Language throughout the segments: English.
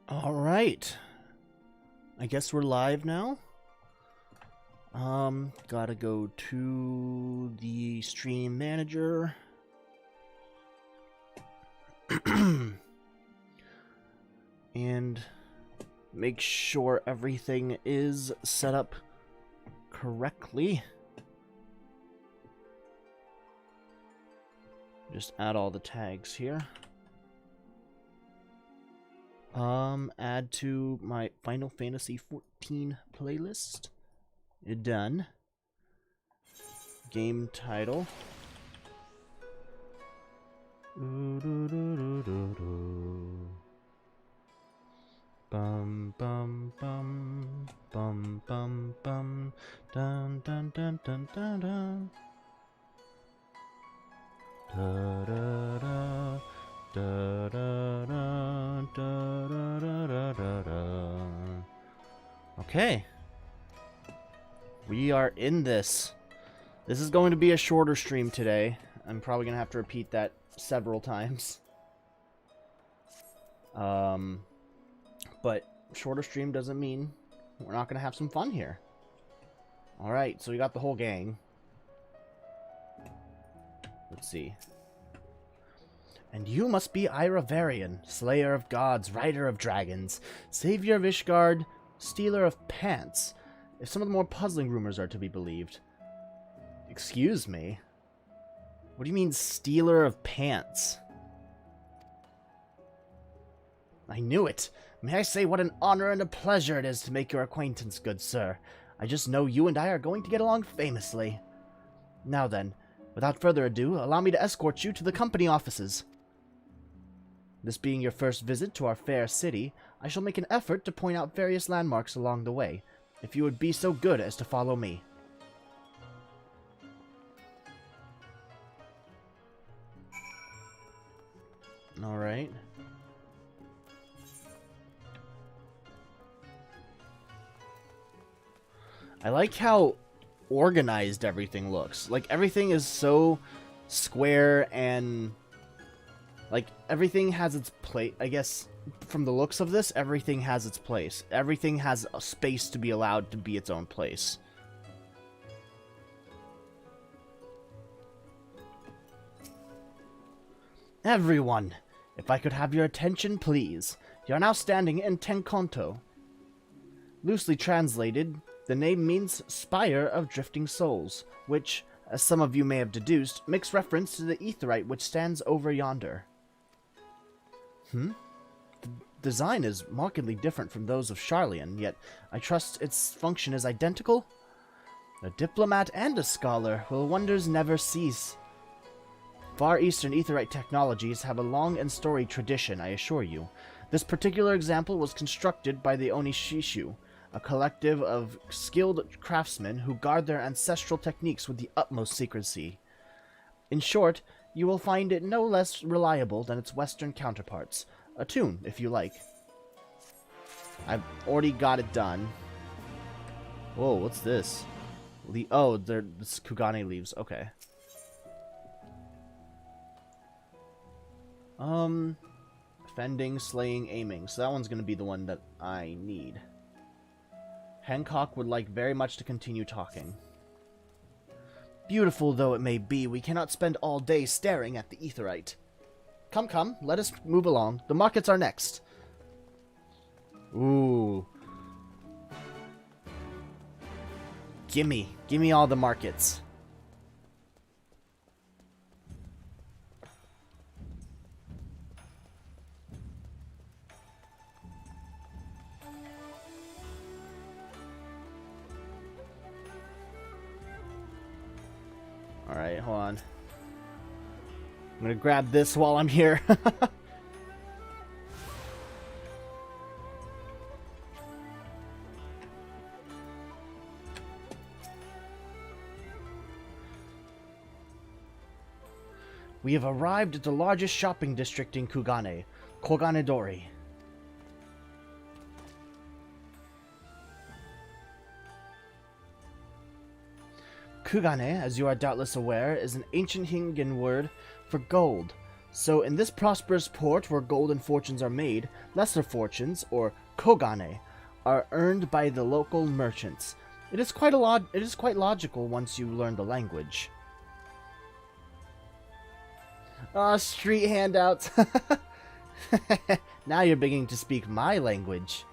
All right. I guess we're live now. Gotta go to the stream manager. And make sure everything is set up correctly. Just add all the tags here. Add to my Final Fantasy 14 playlist. Done. Game title. Bum bum bum bum bum bum dun dun dun dun dun dun. Da da da. Da, da, da, da, da, da, da, da. Okay. We are in this. This is going to be a shorter stream today. I'm probably going to have to repeat that several times. But shorter stream doesn't mean we're not going to have some fun here. Alright, so we got the whole gang. Let's see. And you must be Iravarian, slayer of gods, rider of dragons, savior of Ishgard, stealer of pants, if some of the more puzzling rumors are to be believed. Excuse me? What do you mean, stealer of pants? I knew it! May I say what an honor and a pleasure it is to make your acquaintance, good sir. I just know you and I are going to get along famously. Now then, without further ado, allow me to escort you to the company offices. This being your first visit to our fair city, I shall make an effort to point out various landmarks along the way, if you would be so good as to follow me. Alright. I like how organized everything looks. Like, everything is so square and... like, everything has its place. I guess, from the looks of this, everything has its place. Everything has a space to be allowed to be its own place. Everyone, if I could have your attention, please. You are now standing in Tenkonto. Loosely translated, the name means Spire of Drifting Souls, which, as some of you may have deduced, makes reference to the aetheryte which stands over yonder. The design is markedly different from those of Charlian, yet I trust its function is identical? A diplomat and a scholar, will wonders never cease. Far Eastern aetheryte technologies have a long and storied tradition, I assure you. This particular example was constructed by the Onishishu, a collective of skilled craftsmen who guard their ancestral techniques with the utmost secrecy. In short, you will find it no less reliable than its Western counterparts. Attune, if you like. I've already got it done. Whoa, what's this? Oh, they're Kugane leaves. Okay. Fending, slaying, aiming. So that one's going to be the one that I need. Hancock would like very much to continue talking. Beautiful though it may be, we cannot spend all day staring at the aetheryte. Come, come, let us move along. The markets are next. Ooh. Gimme all the markets. Alright, hold on. I'm gonna grab this while I'm here. We have arrived at the largest shopping district in Kugane, Koganedori. Kugane, as you are doubtless aware, is an ancient Hingan word for gold. So in this prosperous port where golden fortunes are made, lesser fortunes, or kogane, are earned by the local merchants. It is quite logical once you learn the language. Ah, street handouts. Now you're beginning to speak my language.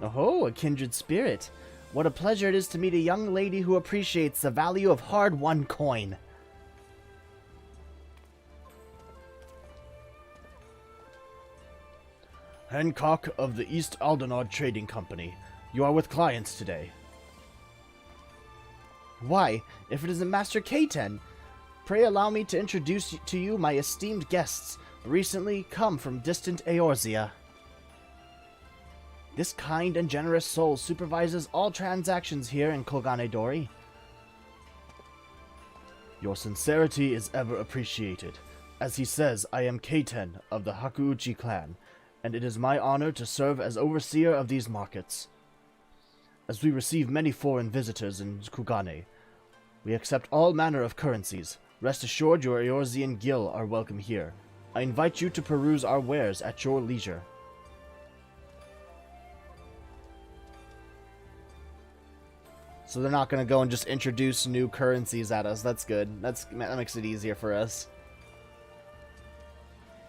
Oh, a kindred spirit. What a pleasure it is to meet a young lady who appreciates the value of hard-won coin. Hancock of the East Aldenard Trading Company. You are with clients today. Why, if it isn't Master K-10, pray allow me to introduce to you my esteemed guests, recently come from distant Eorzea. This kind and generous soul supervises all transactions here in Kogane Dori. Your sincerity is ever appreciated. As he says, I am K-10 of the Hakuuchi clan, and it is my honor to serve as overseer of these markets. As we receive many foreign visitors in Kugane, we accept all manner of currencies. Rest assured your Eorzean Gil are welcome here. I invite you to peruse our wares at your leisure. So they're not going to go and just introduce new currencies at us. That's good. That makes it easier for us.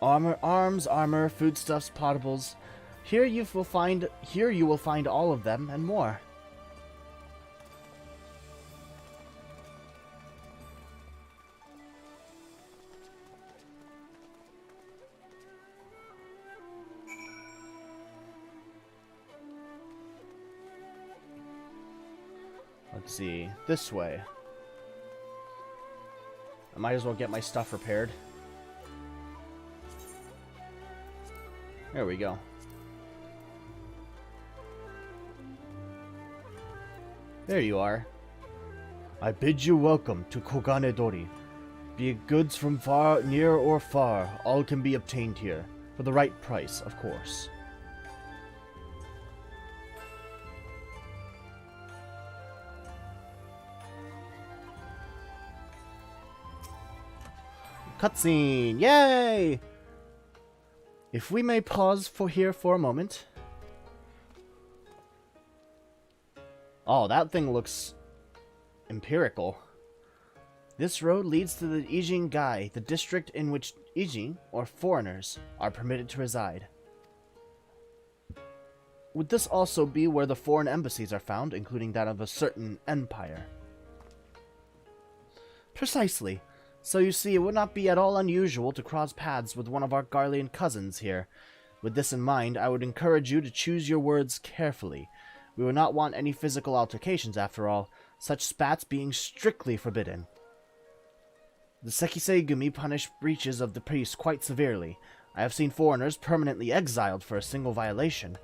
Armor, foodstuffs, potables. Here you will find all of them and more. Let's see, this way. I might as well get my stuff repaired. There we go. There you are. I bid you welcome to Kogane Dori. Be it goods from far, near or far, all can be obtained here. For the right price, of course. Cutscene! Yay! If we may pause here for a moment. Oh, that thing looks empirical. This road leads to the Ijin Gai, the district in which Ijin, or foreigners, are permitted to reside. Would this also be where the foreign embassies are found, including that of a certain empire? Precisely. So you see, it would not be at all unusual to cross paths with one of our Garlean cousins here. With this in mind, I would encourage you to choose your words carefully. We would not want any physical altercations after all, such spats being strictly forbidden. The Sekisei-gumi punish breaches of the peace quite severely. I have seen foreigners permanently exiled for a single violation,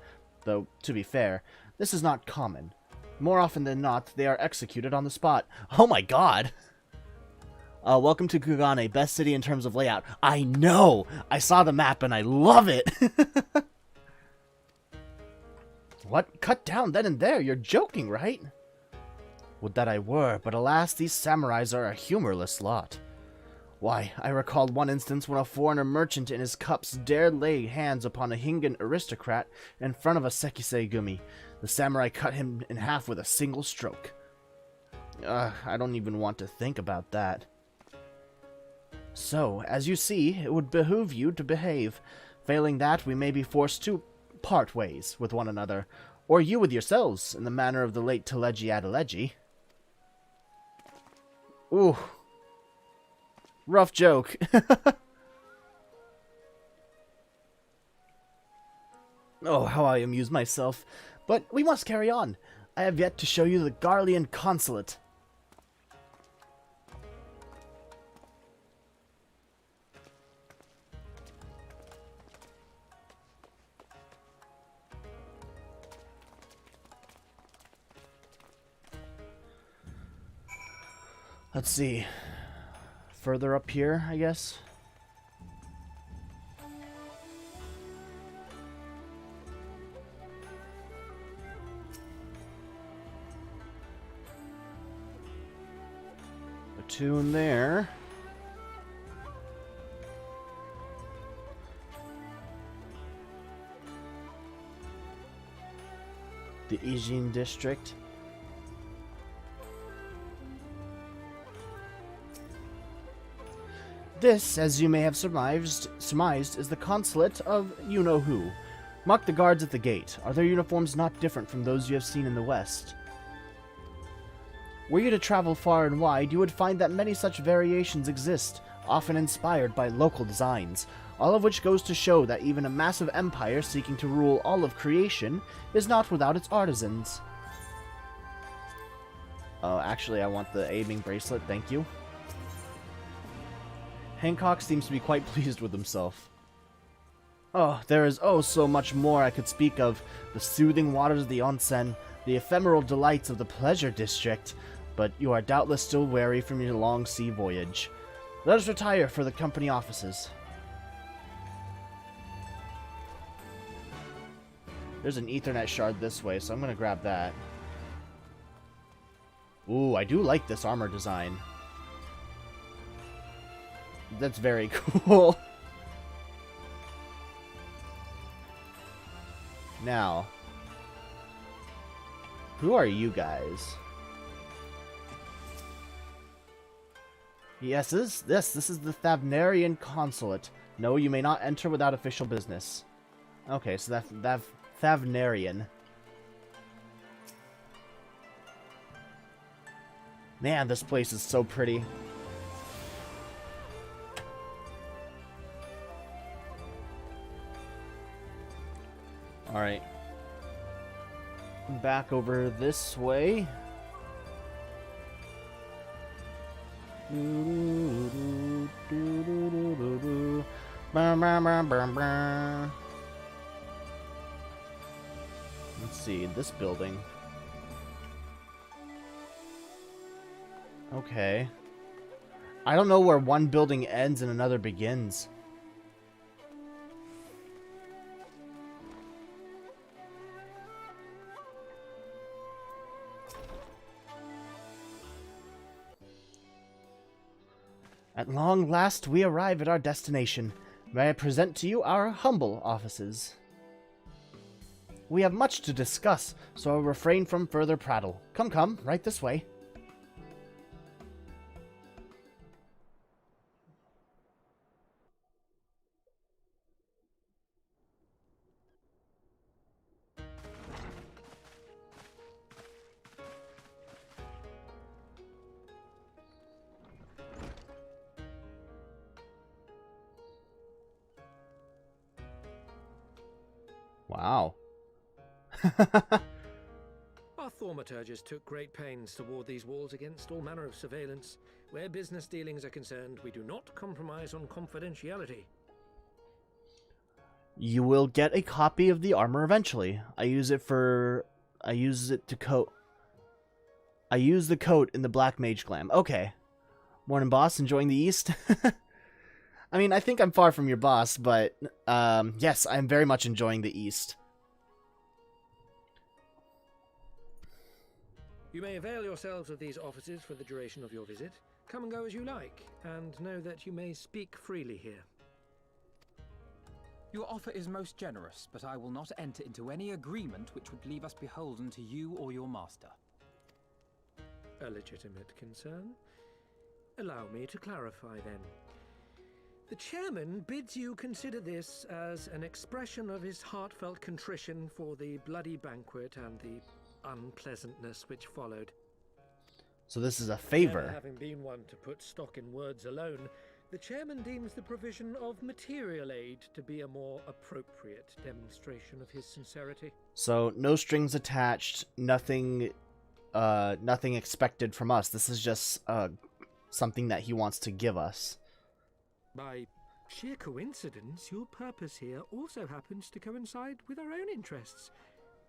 though, to be fair, this is not common. More often than not, they are executed on the spot. Oh my god! Welcome to Kugane, best city in terms of layout. I know! I saw the map and I love it! What? Cut down then and there? You're joking, right? Would that I were, but alas, these samurais are a humorless lot. Why, I recalled one instance when a foreigner merchant in his cups dared lay hands upon a Hingan aristocrat in front of a Sekisei-gumi. The samurai cut him in half with a single stroke. I don't even want to think about that. So, as you see, it would behoove you to behave. Failing that, we may be forced to part ways with one another, or you with yourselves, in the manner of the late Teleji Adeleji. Ooh. Rough joke. Oh, how I amuse myself. But we must carry on. I have yet to show you the Garlean consulate. Let's see. Further up here, I guess. A tune there. The Ijin district. This, as you may have surmised, is the consulate of you-know-who. Mark the guards at the gate. Are their uniforms not different from those you have seen in the West? Were you to travel far and wide, you would find that many such variations exist, often inspired by local designs, all of which goes to show that even a massive empire seeking to rule all of creation is not without its artisans. Oh, actually, I want the aiming bracelet, thank you. Hancock seems to be quite pleased with himself. Oh, there is so much more I could speak of. The soothing waters of the onsen, the ephemeral delights of the pleasure district, but you are doubtless still weary from your long sea voyage. Let us retire for the company offices. There's an Ethernet shard this way, so I'm going to grab that. Ooh, I do like this armor design. That's very cool. Now, who are you guys? Yes, this is the Thavnarian consulate. No, you may not enter without official business. Okay, so that Thavnarian. Man, this place is so pretty. Alright. Back over this way. Let's see, this building. Okay. I don't know where one building ends and another begins. At long last, we arrive at our destination. May I present to you our humble offices? We have much to discuss, so I'll refrain from further prattle. Come, right this way. Wow. Our thaumaturges took great pains to ward these walls against all manner of surveillance. Where business dealings are concerned, we do not compromise on confidentiality. You will get a copy of the armor eventually. I use the coat in the Black Mage Glam. Okay. Morning, boss. Enjoying the East? I mean, I think I'm far from your boss, but yes, I'm very much enjoying the East. You may avail yourselves of these offices for the duration of your visit. Come and go as you like, and know that you may speak freely here. Your offer is most generous, but I will not enter into any agreement which would leave us beholden to you or your master. A legitimate concern. Allow me to clarify then. The chairman bids you consider this as an expression of his heartfelt contrition for the bloody banquet and the unpleasantness which followed. So this is a favor. Never having been one to put stock in words alone, the chairman deems the provision of material aid to be a more appropriate demonstration of his sincerity. So no strings attached, nothing expected from us. This is just something that he wants to give us. By sheer coincidence, your purpose here also happens to coincide with our own interests.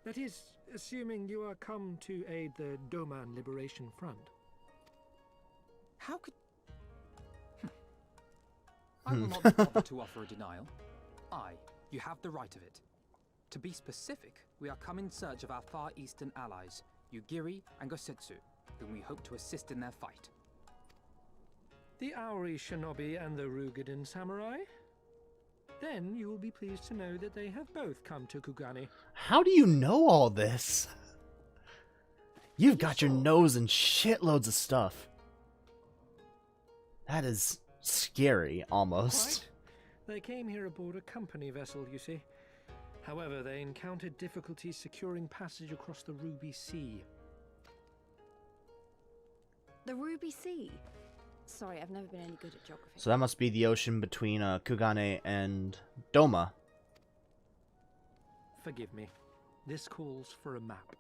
That is, assuming you are come to aid the Doman Liberation Front. How could... I will not be bothered to offer a denial. You have the right of it. To be specific, we are come in search of our Far Eastern allies, Yugiri and Gosetsu, whom we hope to assist in their fight. The Aori Shinobi and the Rugadan Samurai? Then you will be pleased to know that they have both come to Kugani. How do you know all this? You've got your nose in shitloads of stuff. That is scary, almost. Quite. They came here aboard a company vessel, you see. However, they encountered difficulties securing passage across the Ruby Sea. The Ruby Sea? Sorry, I've never been any good at geography. So that must be the ocean between Kugane and Doma. Forgive me. This calls for a map.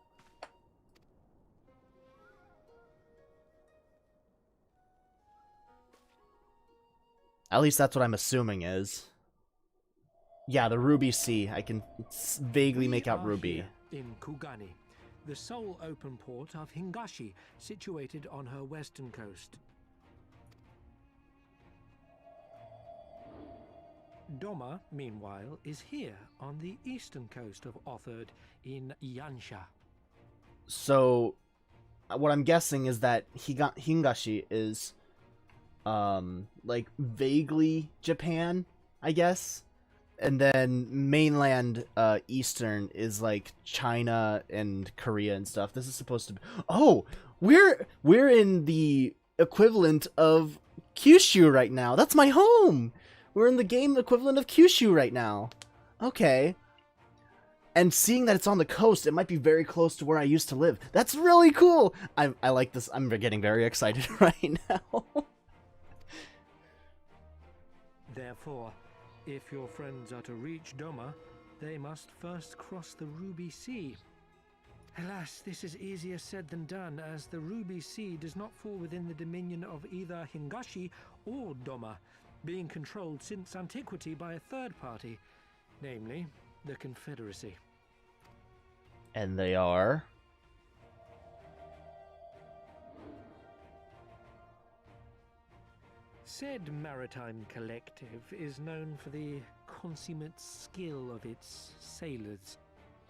At least that's what I'm assuming is. Yeah, the Ruby Sea. I can vaguely make out Ruby. In Kugane, the sole open port of Hingashi, situated on her western coast. Doma, meanwhile, is here on the eastern coast of Othard in Yansha. So, what I'm guessing is that Hingashi is, like, vaguely Japan, I guess? And then mainland, eastern is, like, China and Korea and stuff. This is supposed to be... Oh! We're in the equivalent of Kyushu right now. That's my home! We're in the game equivalent of Kyushu right now. Okay. And seeing that it's on the coast, it might be very close to where I used to live. That's really cool! I like this. I'm getting very excited right now. Therefore, if your friends are to reach Doma, they must first cross the Ruby Sea. Alas, this is easier said than done, as the Ruby Sea does not fall within the dominion of either Hingashi or Doma, being controlled since antiquity by a third party, namely the Confederacy. And they are... Said maritime collective is known for the consummate skill of its sailors,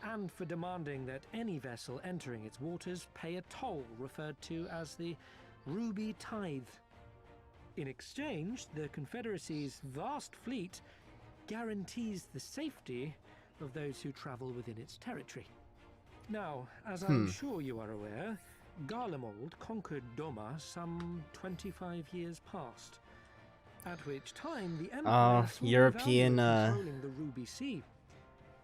and for demanding that any vessel entering its waters pay a toll referred to as the Ruby Tithe. In exchange, the Confederacy's vast fleet guarantees the safety of those who travel within its territory. Now, as I'm sure you are aware, Garlemald conquered Doma some 25 years past, at which time the Empire saw European, the value of controlling the Ruby Sea,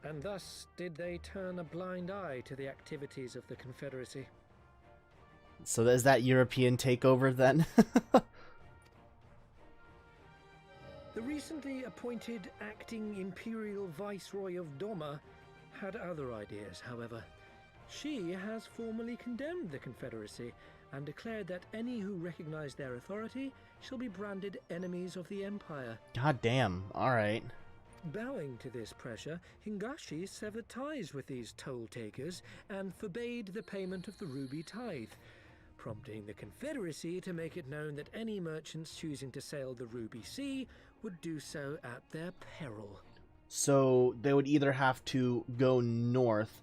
and thus did they turn a blind eye to the activities of the Confederacy. So is that European takeover then? The recently appointed acting Imperial Viceroy of Doma had other ideas, however. She has formally condemned the Confederacy and declared that any who recognize their authority shall be branded enemies of the Empire. God damn, alright. Bowing to this pressure, Hingashi severed ties with these toll-takers and forbade the payment of the Ruby Tithe, prompting the Confederacy to make it known that any merchants choosing to sail the Ruby Sea would do so at their peril. So they would either have to go north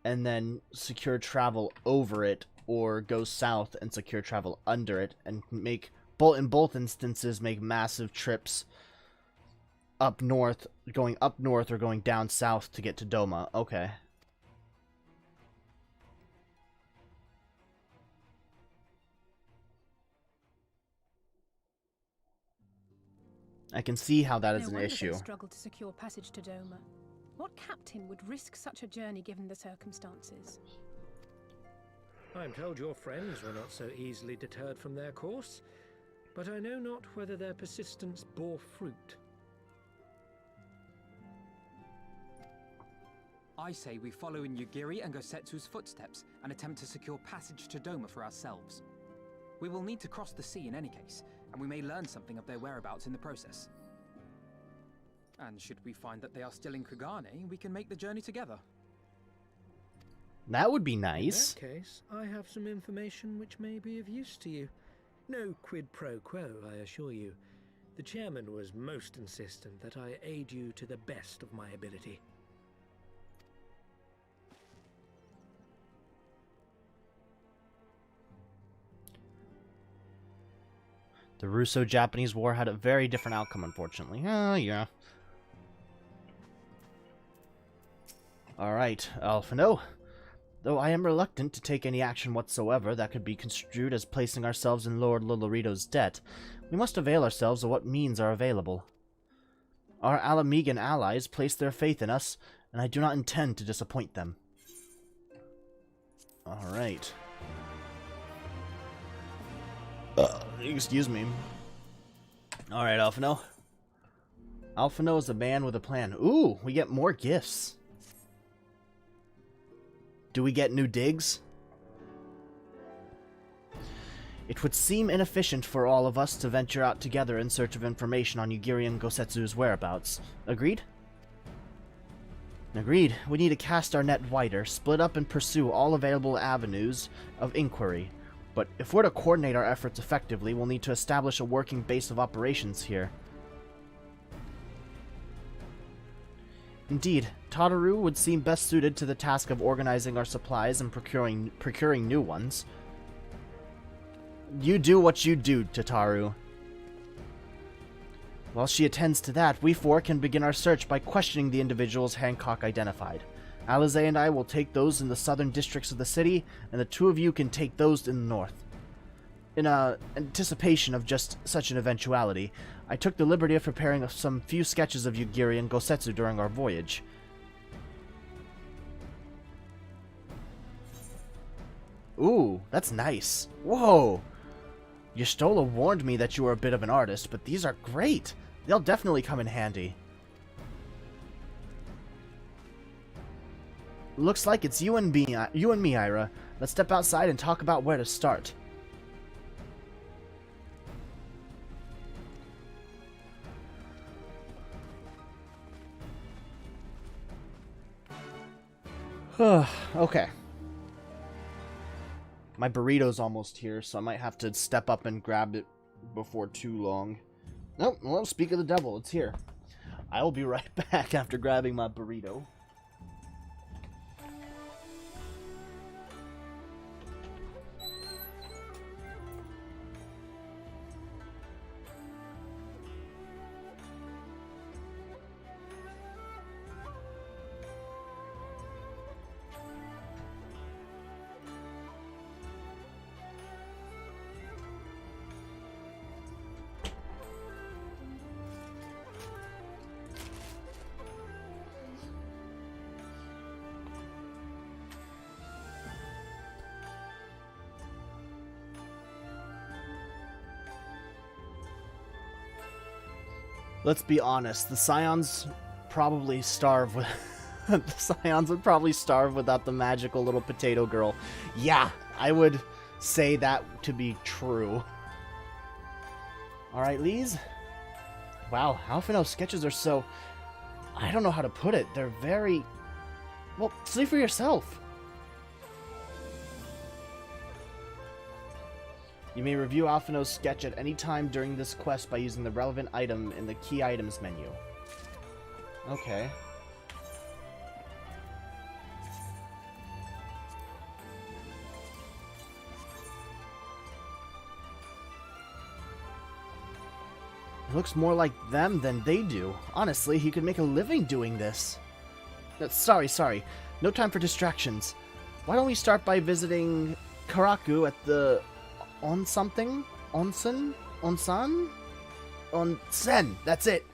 and then secure travel over it, or go south and secure travel under it, and make in both instances make massive trips up north, going up north or going down south to get to Doma. Okay. I can see how that is an issue. They struggled to secure passage to Doma. What captain would risk such a journey given the circumstances? I'm told your friends were not so easily deterred from their course, but I know not whether their persistence bore fruit. I say we follow in Yugiri and Gosetsu's footsteps and attempt to secure passage to Doma for ourselves. We will need to cross the sea in any case, and we may learn something of their whereabouts in the process. And should we find that they are still in Kugane, we can make the journey together. That would be nice. In that case, I have some information which may be of use to you. No quid pro quo, I assure you. The chairman was most insistent that I aid you to the best of my ability. The Russo-Japanese War had a very different outcome, unfortunately. Oh, yeah. Alright, Alphino. Though I am reluctant to take any action whatsoever that could be construed as placing ourselves in Lord Lolorito's debt, we must avail ourselves of what means are available. Our Alamegan allies place their faith in us, and I do not intend to disappoint them. Alright. Excuse me. Alright, Alphino. Alphino is a man with a plan. Ooh, we get more gifts. Do we get new digs? It would seem inefficient for all of us to venture out together in search of information on Yugiri and Gosetsu's whereabouts. Agreed? Agreed. We need to cast our net wider, split up and pursue all available avenues of inquiry. But if we're to coordinate our efforts effectively, we'll need to establish a working base of operations here. Indeed, Tataru would seem best suited to the task of organizing our supplies and procuring new ones. You do what you do, Tataru. While she attends to that, we four can begin our search by questioning the individuals Hancock identified. Alize and I will take those in the southern districts of the city, and the two of you can take those in the north. In anticipation of just such an eventuality, I took the liberty of preparing some few sketches of Yugiri and Gosetsu during our voyage. Ooh, that's nice. Whoa! Y'shtola warned me that you were a bit of an artist, but these are great. They'll definitely come in handy. Looks like it's you and me, Ira. Let's step outside and talk about where to start. Okay. My burrito's almost here, so I might have to step up and grab it before too long. Nope, well, speak of the devil, it's here. I will be right back after grabbing my burrito. Let's be honest, the Scions probably starve with... the Scions would probably starve without the magical little potato girl. Yeah, I would say that to be true. Alright, Lise. Wow, Alphino's sketches are so... I don't know how to put it. They're very... Well, see for yourself. You may review Alphino's sketch at any time during this quest by using the relevant item in the key items menu. Okay. It looks more like them than they do. Honestly, he could make a living doing this. Sorry. No time for distractions. Why don't we start by visiting Karaku at the... Onsen? That's it!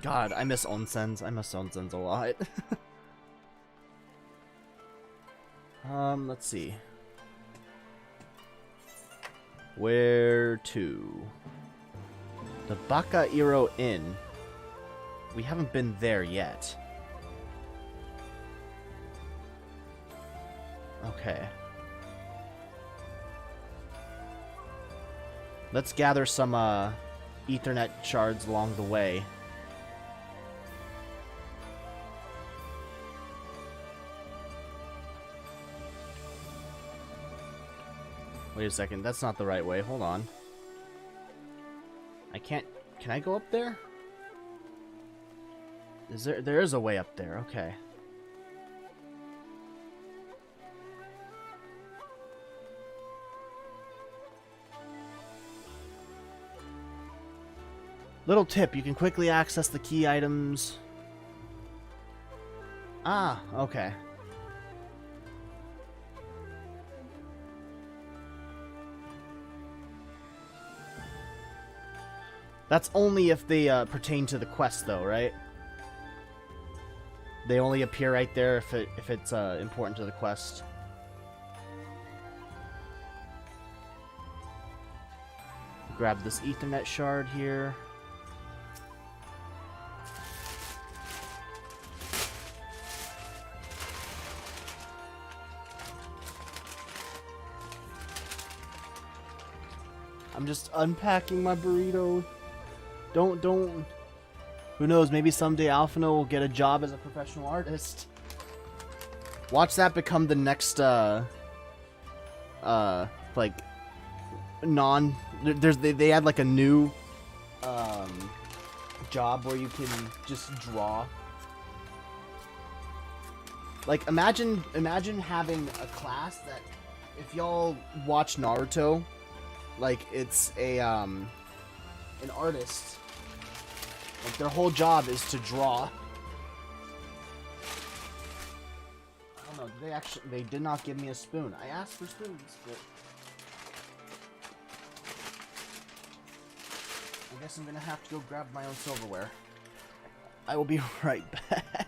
God, I miss onsens. I miss onsens a lot. Let's see. Where to? The Bakairo Inn. We haven't been there yet. Okay. Let's gather some Ethernet shards along the way. Wait a second, that's not the right way. Hold on. I can't... Can I go up there? There is a way up there, okay. Little tip, you can quickly access the key items. Ah, okay. That's only if they pertain to the quest, though, right? They only appear right there if it's important to the quest. Grab this Ethernet shard here. I'm just unpacking my burrito. Don't. Who knows? Maybe someday Alphino will get a job as a professional artist. Watch that become the next, like, they add like a new, job where you can just draw. Like, imagine having a class that, if y'all watch Naruto, like, it's an artist. Like, their whole job is to draw. I don't know, they did not give me a spoon. I asked for spoons, but I guess I'm gonna have to go grab my own silverware. I will be right back.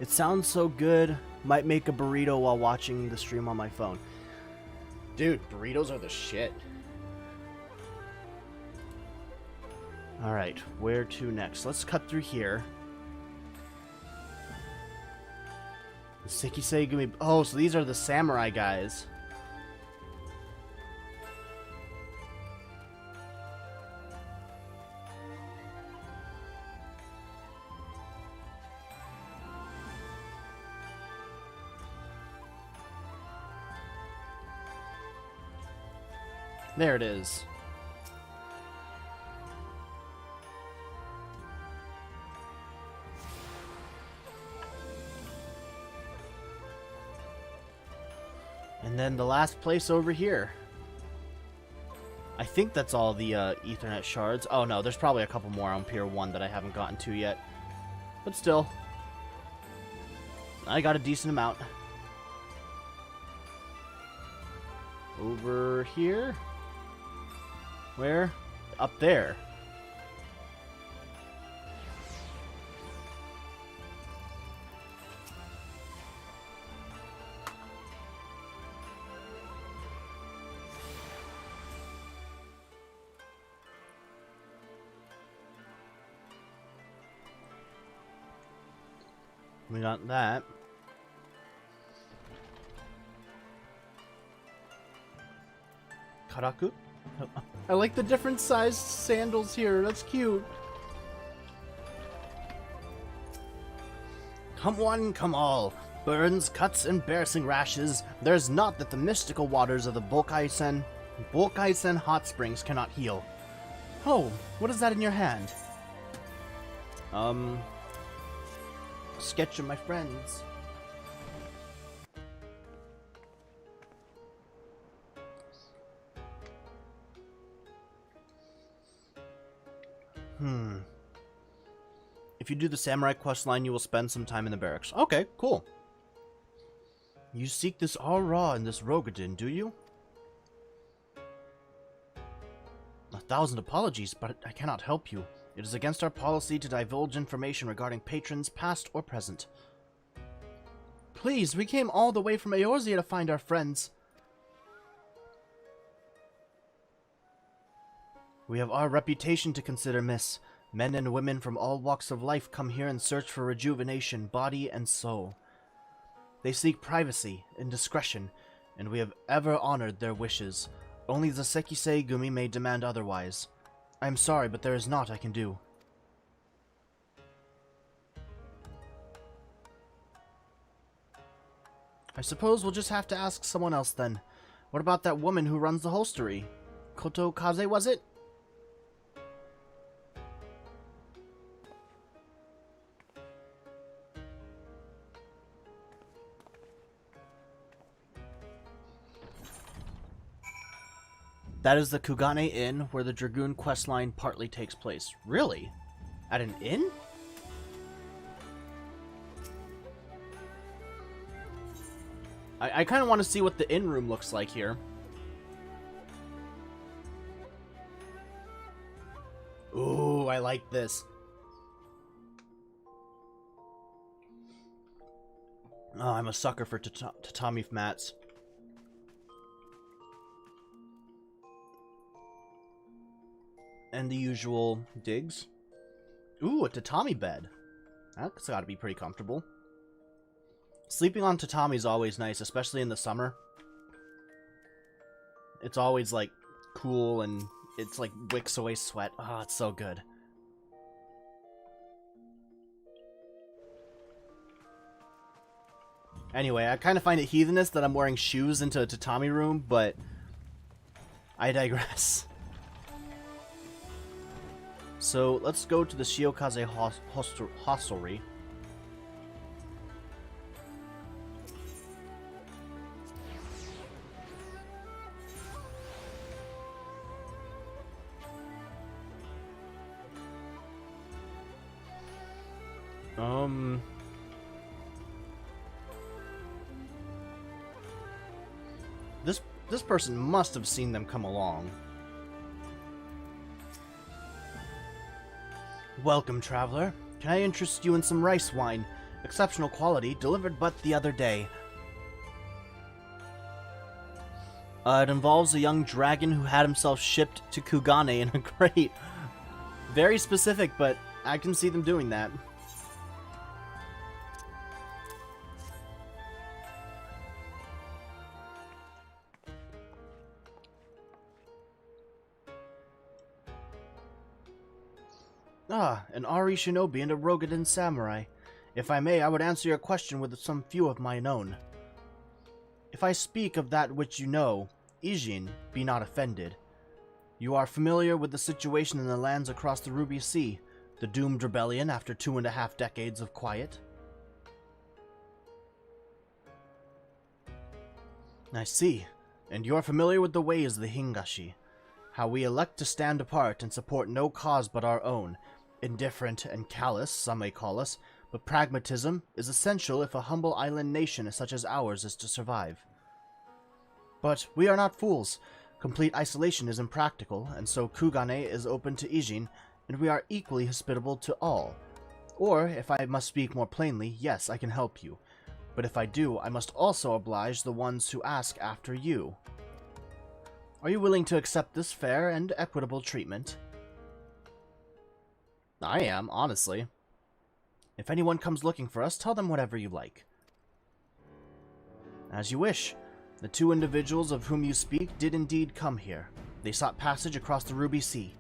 It sounds so good. Might make a burrito while watching the stream on my phone. Dude, burritos are the shit. Alright, where to next? Let's cut through here. Sekisei Gumi. Oh, so these are the samurai guys. There it is. And then the last place over here. I think that's all the Ethernet shards. Oh no, there's probably a couple more on Pier 1 that I haven't gotten to yet. But still, I got a decent amount. Over here? Where? Up there. We got that. Karaku? I like the different sized sandals here. That's cute. Come one, come all. Burns, cuts, embarrassing rashes. There's naught that the mystical waters of the Bokaisen hot springs cannot heal. Oh, what is that in your hand? Sketch of my friends. If you do the samurai quest line, you will spend some time in the barracks. Okay, cool. You seek this Aura in this Rogadin, do you? 1,000 apologies, but I cannot help you. It is against our policy to divulge information regarding patrons, past or present. Please, we came all the way from Eorzea to find our friends. We have our reputation to consider, miss. Men and women from all walks of life come here and search for rejuvenation, body and soul. They seek privacy and discretion, and we have ever honored their wishes. Only the Sekisei Gumi may demand otherwise. I am sorry, but there is naught I can do. I suppose we'll just have to ask someone else then. What about that woman who runs the hostelry? Koto Kaze, was it? That is the Kugane Inn, where the Dragoon questline partly takes place. Really? At an inn? I kind of want to see what the inn room looks like here. Ooh, I like this. Oh, I'm a sucker for tatami mats. And the usual digs. Ooh, a tatami bed. That's gotta be pretty comfortable. Sleeping on tatami is always nice, especially in the summer. It's always, like, cool and it's, like, wicks away sweat. Oh, it's so good. Anyway, I kind of find it heathenish that I'm wearing shoes into a tatami room, but I digress. So, let's go to the Shiokaze hostelry. This person must have seen them come along. Welcome, traveler. Can I interest you in some rice wine? Exceptional quality, delivered but the other day. It involves a young dragon who had himself shipped to Kugane in a crate. Very specific, but I can see them doing that. Ah, an Ari shinobi and a Rogadan samurai. If I may, I would answer your question with some few of mine own. If I speak of that which you know, Ijin, be not offended. You are familiar with the situation in the lands across the Ruby Sea, the doomed rebellion after 2.5 decades of quiet? I see, and you're familiar with the ways of the Hingashi, how we elect to stand apart and support no cause but our own. Indifferent and callous, some may call us, but pragmatism is essential if a humble island nation such as ours is to survive. But we are not fools. Complete isolation is impractical, and so Kugane is open to Ijin, and we are equally hospitable to all. Or, if I must speak more plainly, yes, I can help you. But if I do, I must also oblige the ones who ask after you. Are you willing to accept this fair and equitable treatment? I am, honestly. If anyone comes looking for us, tell them whatever you like. As you wish. The 2 individuals of whom you speak did indeed come here. They sought passage across the Ruby Sea.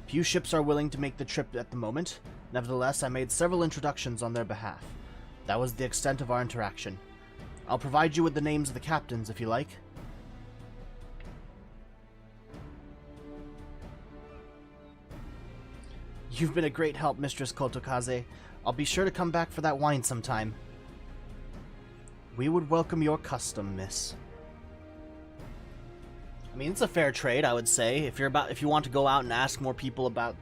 Few ships are willing to make the trip at the moment. Nevertheless, I made several introductions on their behalf. That was the extent of our interaction. I'll provide you with the names of the captains if you like. You've been a great help, Mistress Kotokaze. I'll be sure to come back for that wine sometime. We would welcome your custom, miss. I mean, it's a fair trade, I would say. If you want to go out and ask more people about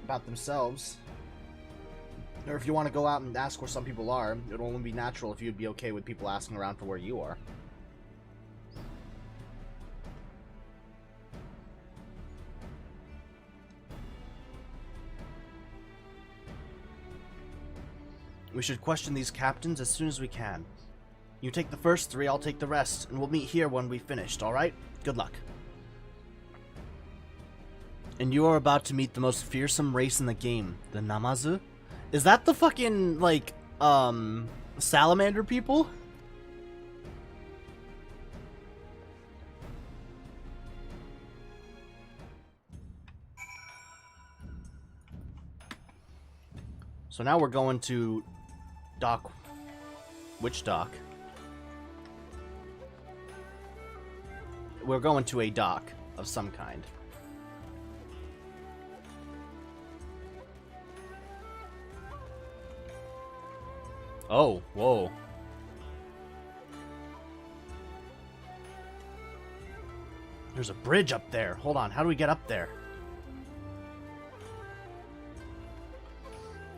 about themselves, or if you want to go out and ask where some people are, it'll only be natural if you'd be okay with people asking around for where you are. We should question these captains as soon as we can. You take the first 3, I'll take the rest, and we'll meet here when we've finished, alright? Good luck. And you are about to meet the most fearsome race in the game, the Namazu? Is that the fucking, like, salamander people? So now we're going to dock. Which dock? We're going to a dock of some kind. Oh, whoa. There's a bridge up there. Hold on, how do we get up there?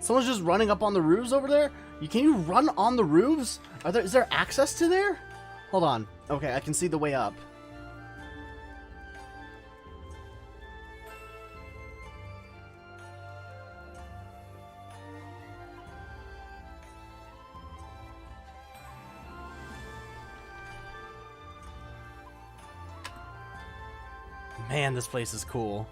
Someone's just running up on the roofs over there? Can you run on the roofs? Is there access to there? Hold on. Okay, I can see the way up. Man, this place is cool.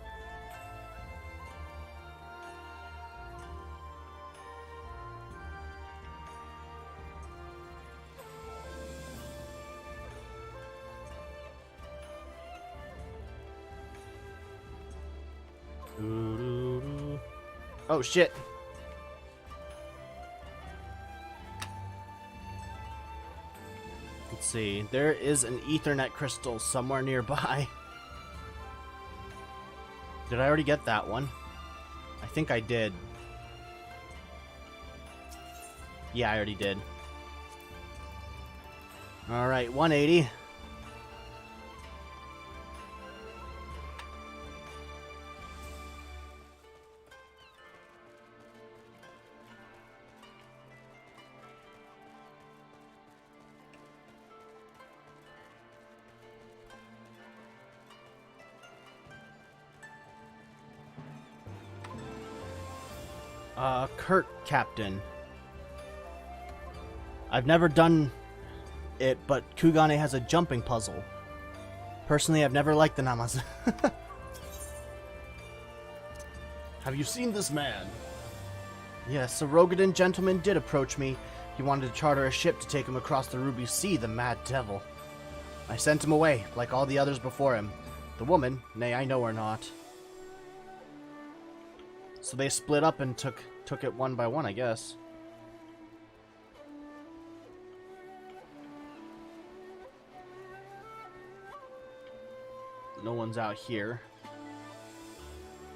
Oh shit. Let's see. There is an Ethernet crystal somewhere nearby. Did I already get that one? I think I did. Yeah, I already did. Alright, 180. Kurt, Captain. I've never done it, but Kugane has a jumping puzzle. Personally, I've never liked the Namazu. Have you seen this man? Yes, a Rogadan gentleman did approach me. He wanted to charter a ship to take him across the Ruby Sea, the mad devil. I sent him away, like all the others before him. The woman, nay, I know her not. So they split up and took it one by one, I guess. No one's out here.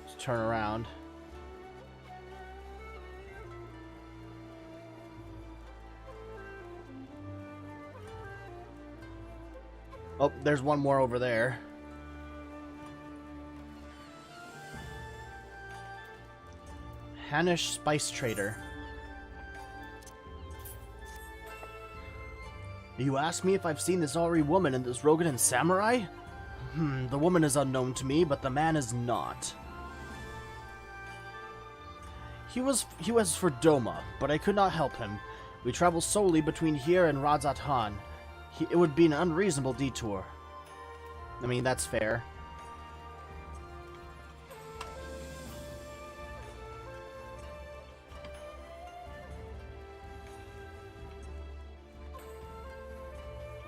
Let's turn around. Oh, there's one more over there. Hanish Spice Trader. You asked me if I've seen this Ori woman and this Rogadan samurai? The woman is unknown to me, but the man is not. He was for Doma, but I could not help him. We travel solely between here and Radzat Han. It would be an unreasonable detour. I mean, that's fair.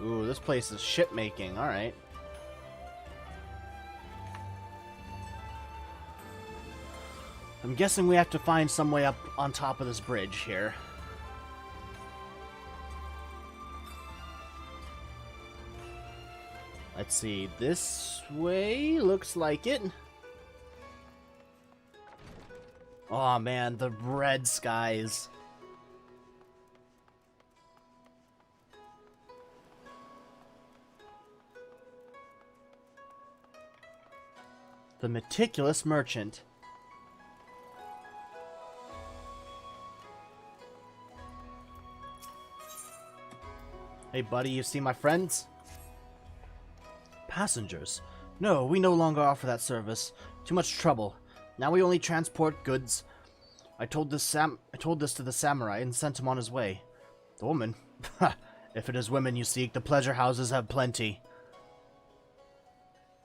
Ooh, this place is ship making. Alright. I'm guessing we have to find some way up on top of this bridge here. Let's see. This way looks like it. Oh man, the red skies. The meticulous merchant. Hey buddy, you see my friends? Passengers? No, we no longer offer that service. Too much trouble. Now we only transport goods. I told this to the samurai and sent him on his way. The woman? If it is women you seek, the pleasure houses have plenty.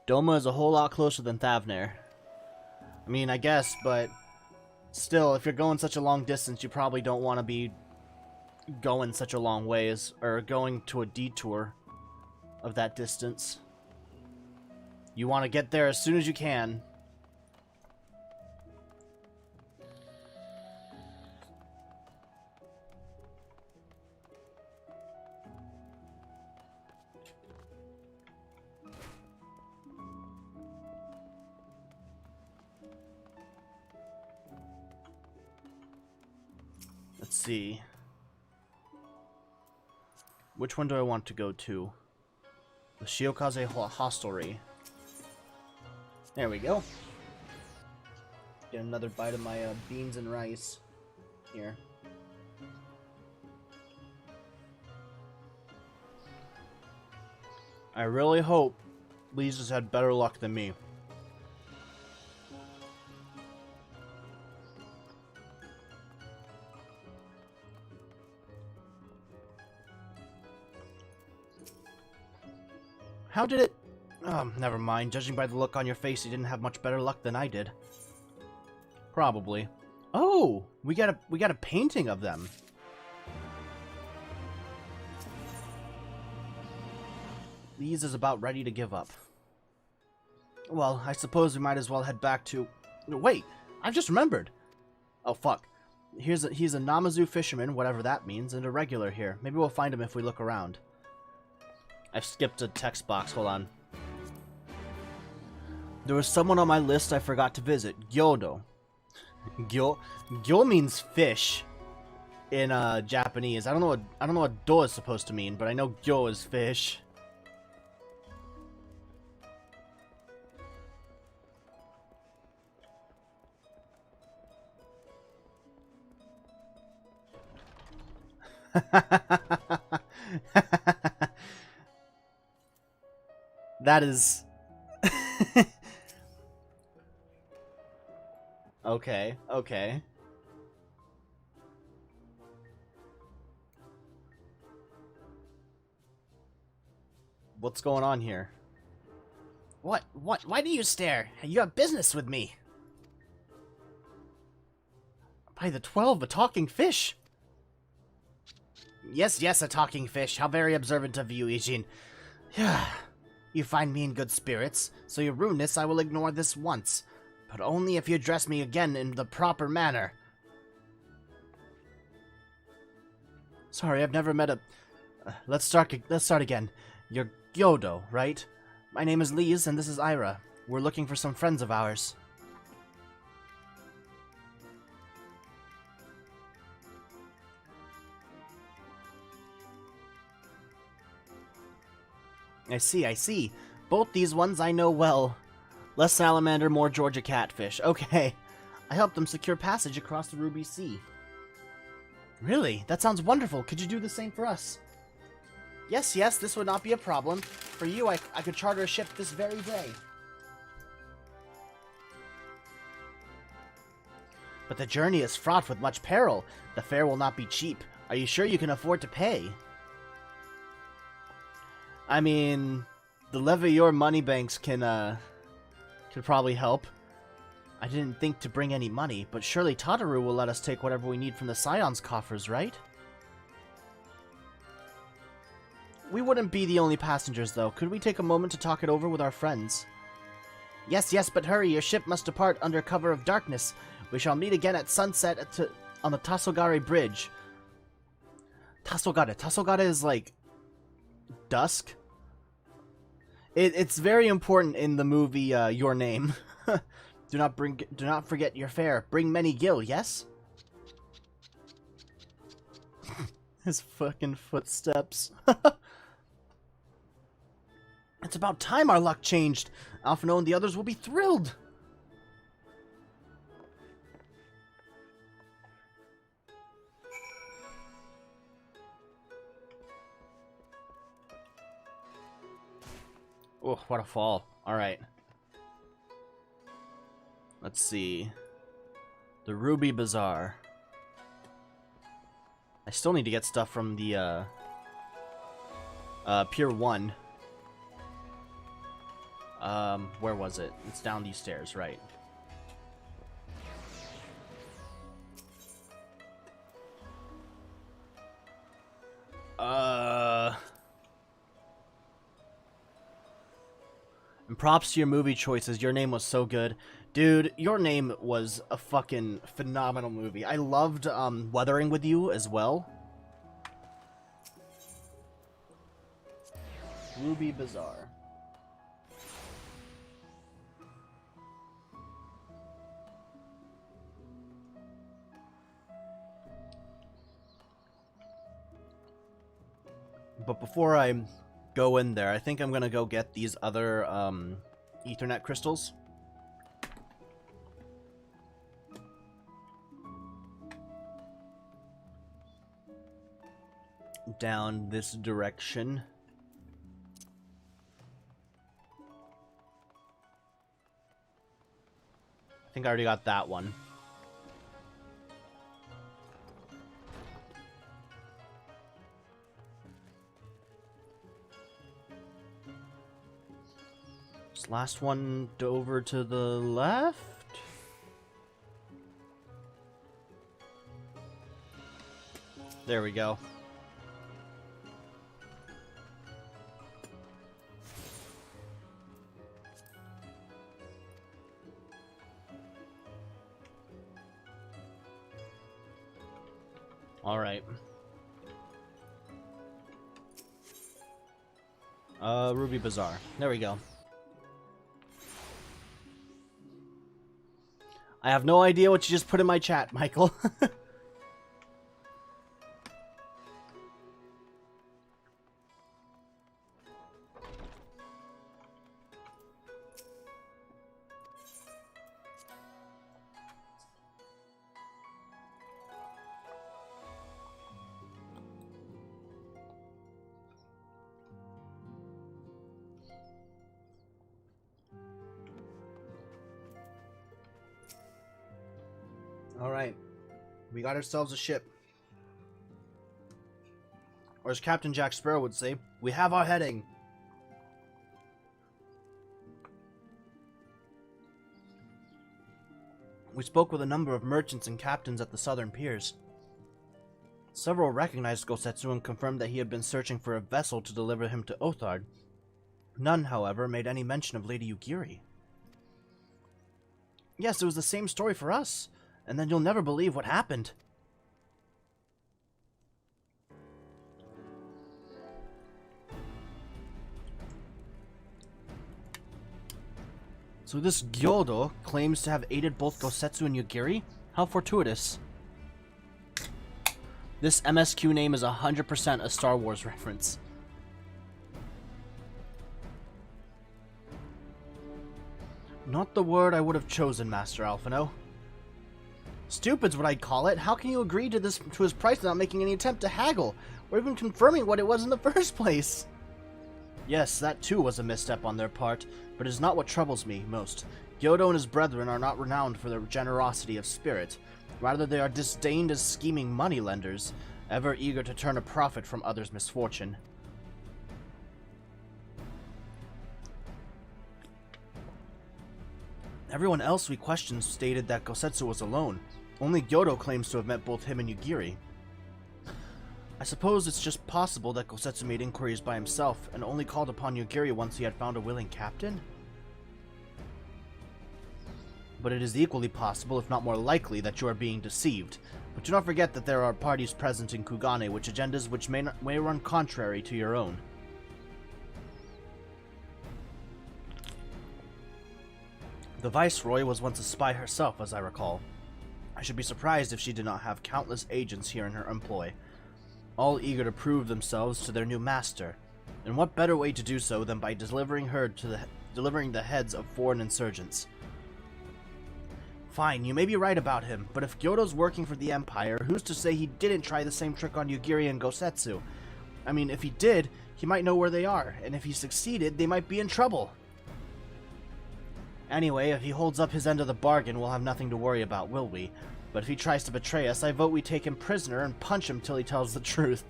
Doma is a whole lot closer than Thavner. I mean, I guess, but still, if you're going such a long distance, you probably don't want to be going such a long ways, or going to a detour of that distance. You want to get there as soon as you can. Let's see. Which one do I want to go to? The Shiokaze Hostelry. There we go. Get another bite of my beans and rice. Here. I really hope Lisa's had better luck than me. How did it... Oh, never mind. Judging by the look on your face, you didn't have much better luck than I did. Probably. Oh! We got a painting of them. Lise is about ready to give up. Well, I suppose we might as well head back to... Wait! I've just remembered! Oh, fuck. He's a Namazu fisherman, whatever that means, and a regular here. Maybe we'll find him if we look around. I've skipped a text box. Hold on. There was someone on my list I forgot to visit. Gyodo. Gyo means fish in Japanese. I don't know what do is supposed to mean, but I know gyo is fish. That is... Okay, okay. What's going on here? What? Why do you stare? You have business with me. By the 12, a talking fish. Yes, a talking fish. How very observant of you, Ijin. You find me in good spirits, so your rudeness I will ignore this once. But only if you address me again in the proper manner. Sorry, I've never met a... let's start again. You're Gyodo, right? My name is Lise, and this is Ira. We're looking for some friends of ours. I see. Both these ones I know well. Less salamander, more Georgia catfish. Okay. I helped them secure passage across the Ruby Sea. Really? That sounds wonderful. Could you do the same for us? Yes, this would not be a problem. For you, I could charter a ship this very day. But the journey is fraught with much peril. The fare will not be cheap. Are you sure you can afford to pay? I mean, the Levior money banks can probably help. I didn't think to bring any money, but surely Tataru will let us take whatever we need from the Scion's coffers, right? We wouldn't be the only passengers, though. Could we take a moment to talk it over with our friends? Yes, but hurry. Your ship must depart under cover of darkness. We shall meet again at sunset on the Tasogare Bridge. Tasogare is like... dusk? It's very important in the movie Your Name. Do not forget your fare. Bring many gil, yes? His fucking footsteps. It's about time our luck changed. Alphino and the others will be thrilled. Oh, what a fall. Alright. Let's see. The Ruby Bazaar. I still need to get stuff from the, Pier 1. Where was it? It's down these stairs, right. Props to your movie choices. Your name was so good. Dude, your name was a fucking phenomenal movie. I loved Weathering with You as well. Ruby Bazaar. But before I go in there, I think I'm gonna go get these other Ethernet crystals. Down this direction. I think I already got that one. This last one over to the left. There we go. All right. Ruby Bazaar. There we go. I have no idea what you just put in my chat, Michael. Alright. We got ourselves a ship. Or as Captain Jack Sparrow would say, we have our heading. We spoke with a number of merchants and captains at the southern piers. Several recognized Gosetsu and confirmed that he had been searching for a vessel to deliver him to Othard. None, however, made any mention of Lady Yugiri. Yes, it was the same story for us. And then you'll never believe what happened. So this Gyodo claims to have aided both Gosetsu and Yugiri? How fortuitous. This MSQ name is 100% a Star Wars reference. Not the word I would have chosen, Master Alphino. Stupid's what I'd call it. How can you agree to his price without making any attempt to haggle, or even confirming what it was in the first place? Yes, that too was a misstep on their part, but it is not what troubles me most. Gyodo and his brethren are not renowned for their generosity of spirit. Rather, they are disdained as scheming moneylenders, ever eager to turn a profit from others' misfortune. Everyone else we questioned stated that Gosetsu was alone. Only Gyodo claims to have met both him and Yugiri. I suppose it's just possible that Gosetsu made inquiries by himself and only called upon Yugiri once he had found a willing captain? But it is equally possible, if not more likely, that you are being deceived. But do not forget that there are parties present in Kugane which agendas which may run contrary to your own. The Viceroy was once a spy herself, as I recall. I should be surprised if she did not have countless agents here in her employ, all eager to prove themselves to their new master. And what better way to do so than by delivering the heads of foreign insurgents? Fine, you may be right about him, but if Gyodo's working for the Empire, who's to say he didn't try the same trick on Yugiri and Gosetsu? I mean, if he did, he might know where they are, and if he succeeded, they might be in trouble. Anyway, if he holds up his end of the bargain, we'll have nothing to worry about, will we? But if he tries to betray us, I vote we take him prisoner and punch him till he tells the truth.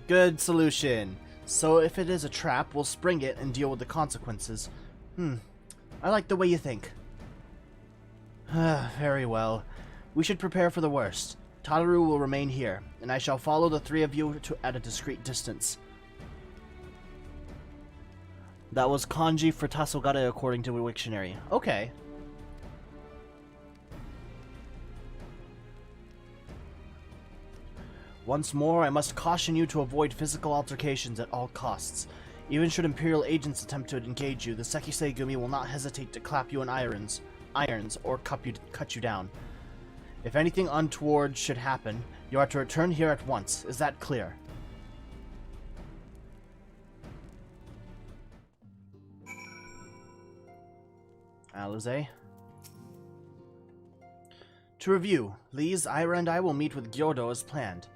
Good solution. So if it is a trap, we'll spring it and deal with the consequences. I like the way you think. Very well. We should prepare for the worst. Tadaru will remain here, and I shall follow the three of you at a discreet distance. That was kanji for Tasogare according to Wiktionary. Okay. Once more, I must caution you to avoid physical altercations at all costs. Even should Imperial agents attempt to engage you, the Sekisei Gumi will not hesitate to clap you in irons or cut you down. If anything untoward should happen, you are to return here at once. Is that clear? Alize. To review, Lise, Ira, and I will meet with Gyodo as planned.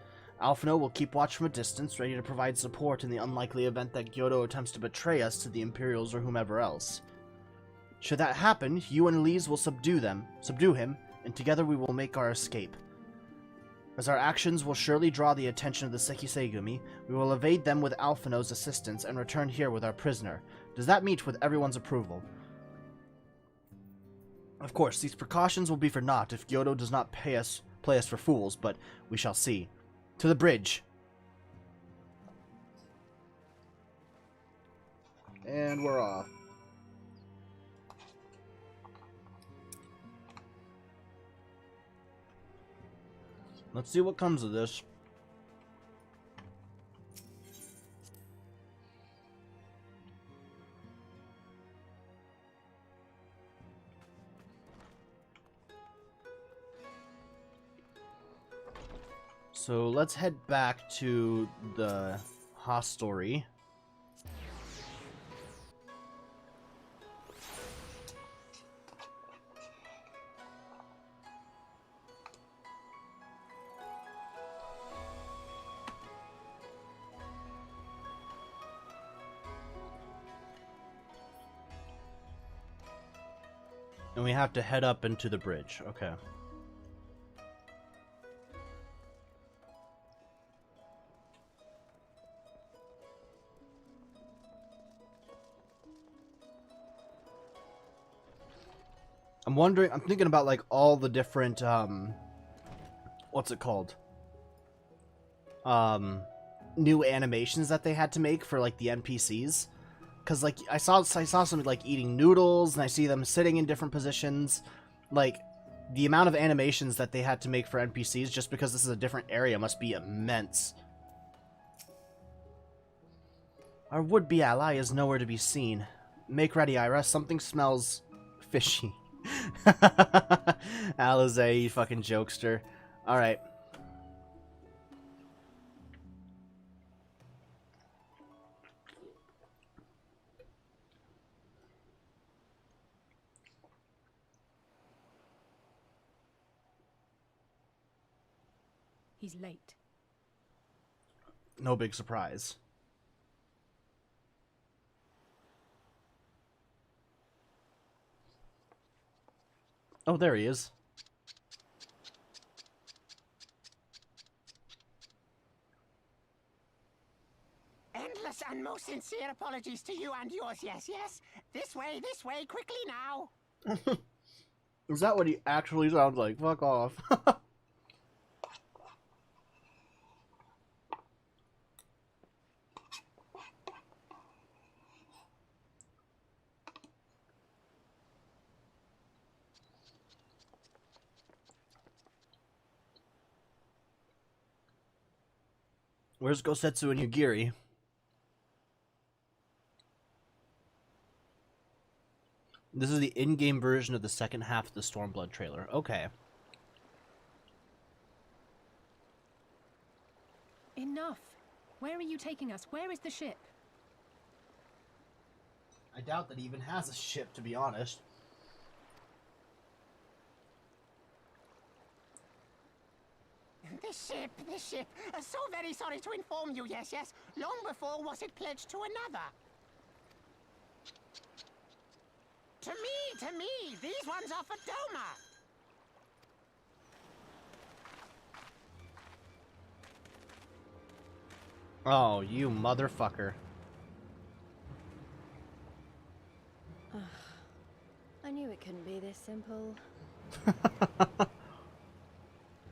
Alphino will keep watch from a distance, ready to provide support in the unlikely event that Gyodo attempts to betray us to the Imperials or whomever else. Should that happen, you and Lise will subdue him, and together we will make our escape. As our actions will surely draw the attention of the Sekisei Gumi, we will evade them with Alphino's assistance and return here with our prisoner. Does that meet with everyone's approval? Of course, these precautions will be for naught if Gyodo does not play us for fools, but we shall see. To the bridge. And we're off. Let's see what comes of this. So let's head back to the hostelry. And we have to head up into the bridge. Okay. I'm thinking about like all the different what's it called? New animations that they had to make for like the NPCs. Cause like I saw something like eating noodles, and I see them sitting in different positions. Like the amount of animations that they had to make for NPCs just because this is a different area must be immense. Our would-be ally is nowhere to be seen. Make ready, Ira. Something smells fishy. Alize, you fucking jokester. Alright. He's late. No big surprise. Oh, there he is. Endless and most sincere apologies to you and yours, yes, yes. This way, quickly now. Is that what he actually sounds like? Fuck off. Where's Gosetsu and Yugiri? This is the in-game version of the second half of the Stormblood trailer. Okay. Enough. Where are you taking us? Where is the ship? I doubt that he even has a ship, to be honest. This ship. So very sorry to inform you, yes, yes. Long before was it pledged to another. To me, these ones are for Doma. Oh, you motherfucker. I knew it couldn't be this simple.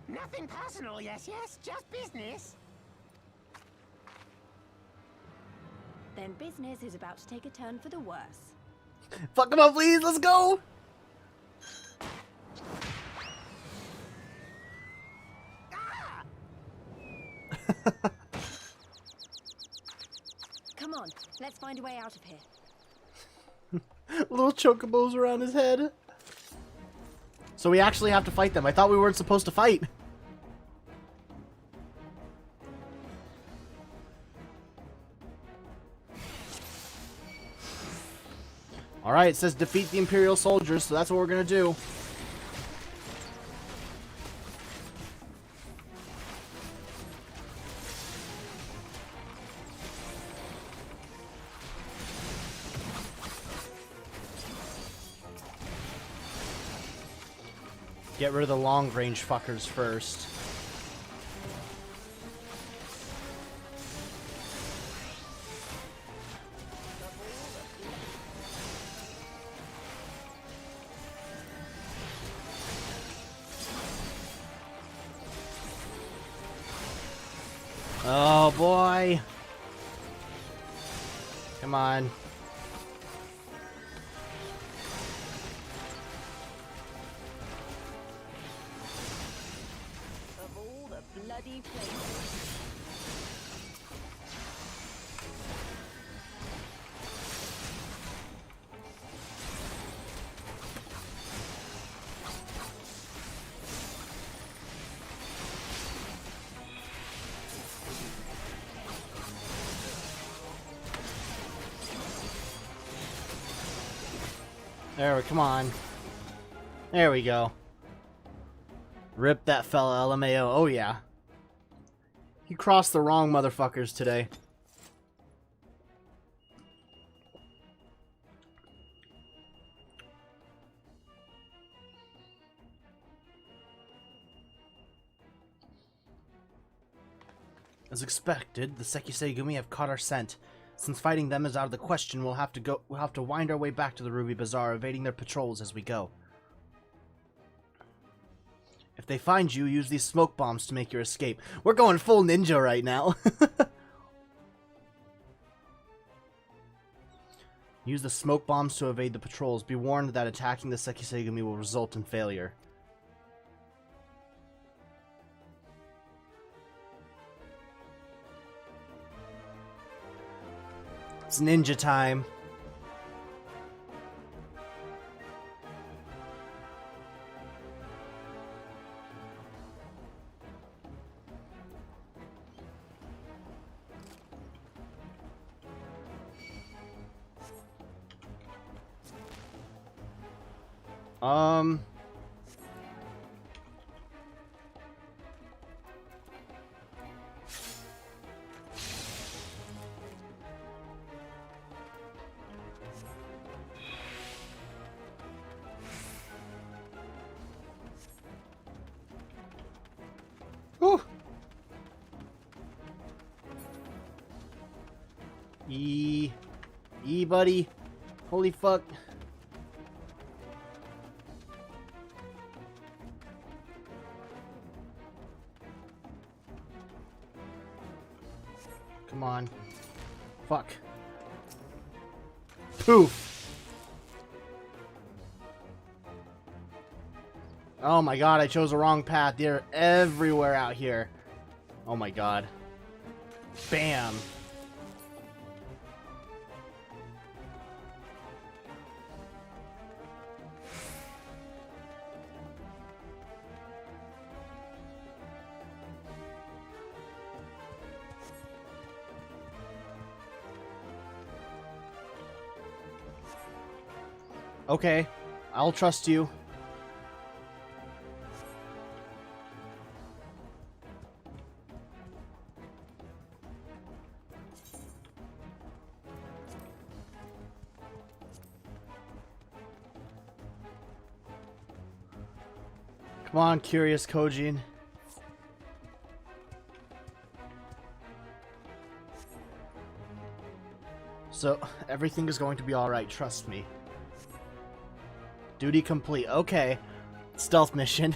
Nothing personal, yes, yes. Just business. then business is about to take a turn for the worse. Fuck him up, please. Let's go. Come on, let's find a way out of here. Little chocobos around his head. So we actually have to fight them. I thought we weren't supposed to fight. Alright, it says defeat the Imperial soldiers, so that's what we're gonna do. Get rid of the long-range fuckers first. Oh boy. Come on. Of all the bloody places. Come on. There we go. Rip that fella, LMAO. Oh yeah. He crossed the wrong motherfuckers today. As expected, the Sekisei-gumi have caught our scent. Since fighting them is out of the question, we'll have to wind our way back to the Ruby Bazaar, evading their patrols as we go. If they find you, use these smoke bombs to make your escape. We're going full ninja right now. Use the smoke bombs to evade the patrols. Be warned that attacking the Sekisei-gumi will result in failure. It's ninja time. Whew. Buddy. Holy fuck. Come on. Fuck. Poof. Oh my god, I chose the wrong path. They're everywhere out here. Oh my god. Bam. Okay, I'll trust you. Come on, curious Kojin. So, everything is going to be alright, trust me. Duty complete. Okay. Stealth mission.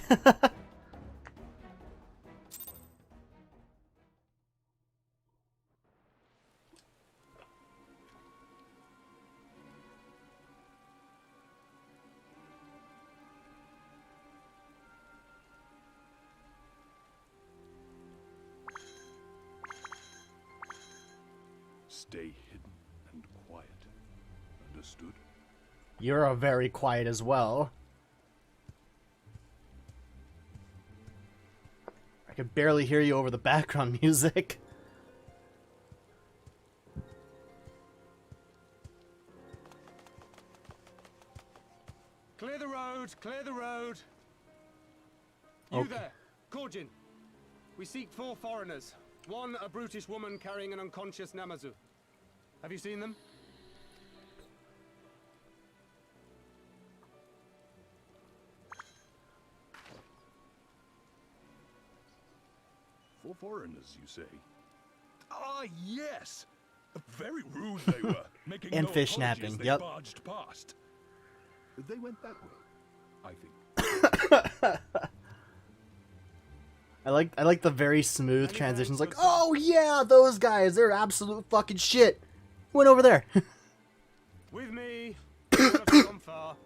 stay hidden and quiet. Understood? You're very quiet as well. I could barely hear you over the background music. Clear the road! Clear the road! You Okay. there, Korjin. We seek 4 foreigners. One, a brutish woman carrying an unconscious Namazu. Have you seen them? For foreigners, you say? Ah, yes! Very rude they were, making And no fish apologies napping, they yep. barged past. They went that way, I think. I like the very smooth transitions. Like, oh yeah, those guys, they're absolute fucking shit. Went over there. With me. None of you gone far.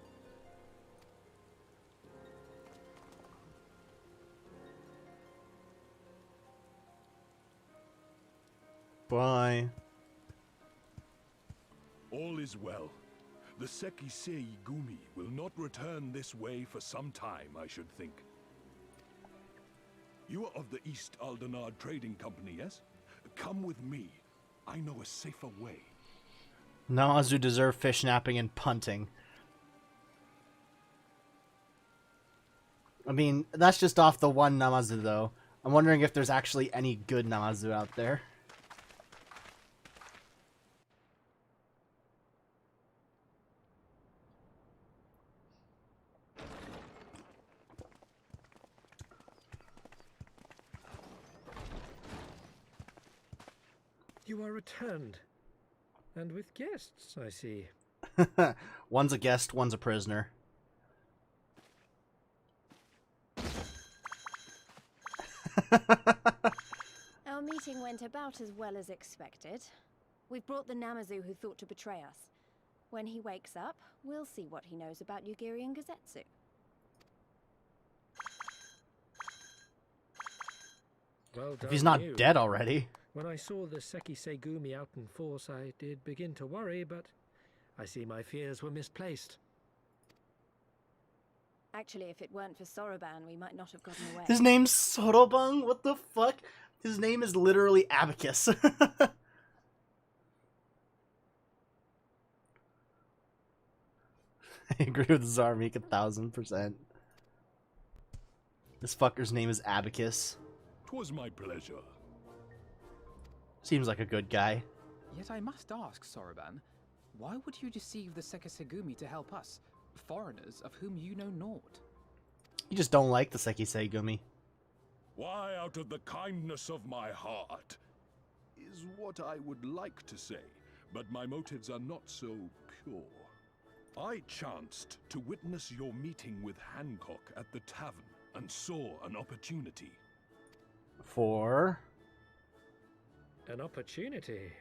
Bye. All is well. The Sekisei Gumi will not return this way for some time, I should think. You are of the East Aldenard Trading Company, yes? Come with me. I know a safer way. Namazu deserve fish napping and punting. I mean, that's just off the one Namazu, though. I'm wondering if there's actually any good Namazu out there. You are returned. And with guests, I see. One's a guest, one's a prisoner. Our meeting went about as well as expected. We've brought the Namazu who thought to betray us. When he wakes up, we'll see what he knows about Yugiri and Gazetsu. Well done, If he's not you. dead already. When I saw the Seki Segumi out in force, I did begin to worry, but I see my fears were misplaced. Actually, if it weren't for Soroban, we might not have gotten away. His name's Sorobang? What the fuck? His name is literally Abacus. I agree with Zarmik 1000%. This fucker's name is Abacus. 'Twas my pleasure. Seems like a good guy. Yet I must ask, Soroban, why would you deceive the Sekisegumi to help us, foreigners of whom you know naught? You just don't like the Sekisei Gumi. Why, out of the kindness of my heart, is what I would like to say, but my motives are not so pure. I chanced to witness your meeting with Hancock at the tavern and saw an opportunity. For... An opportunity.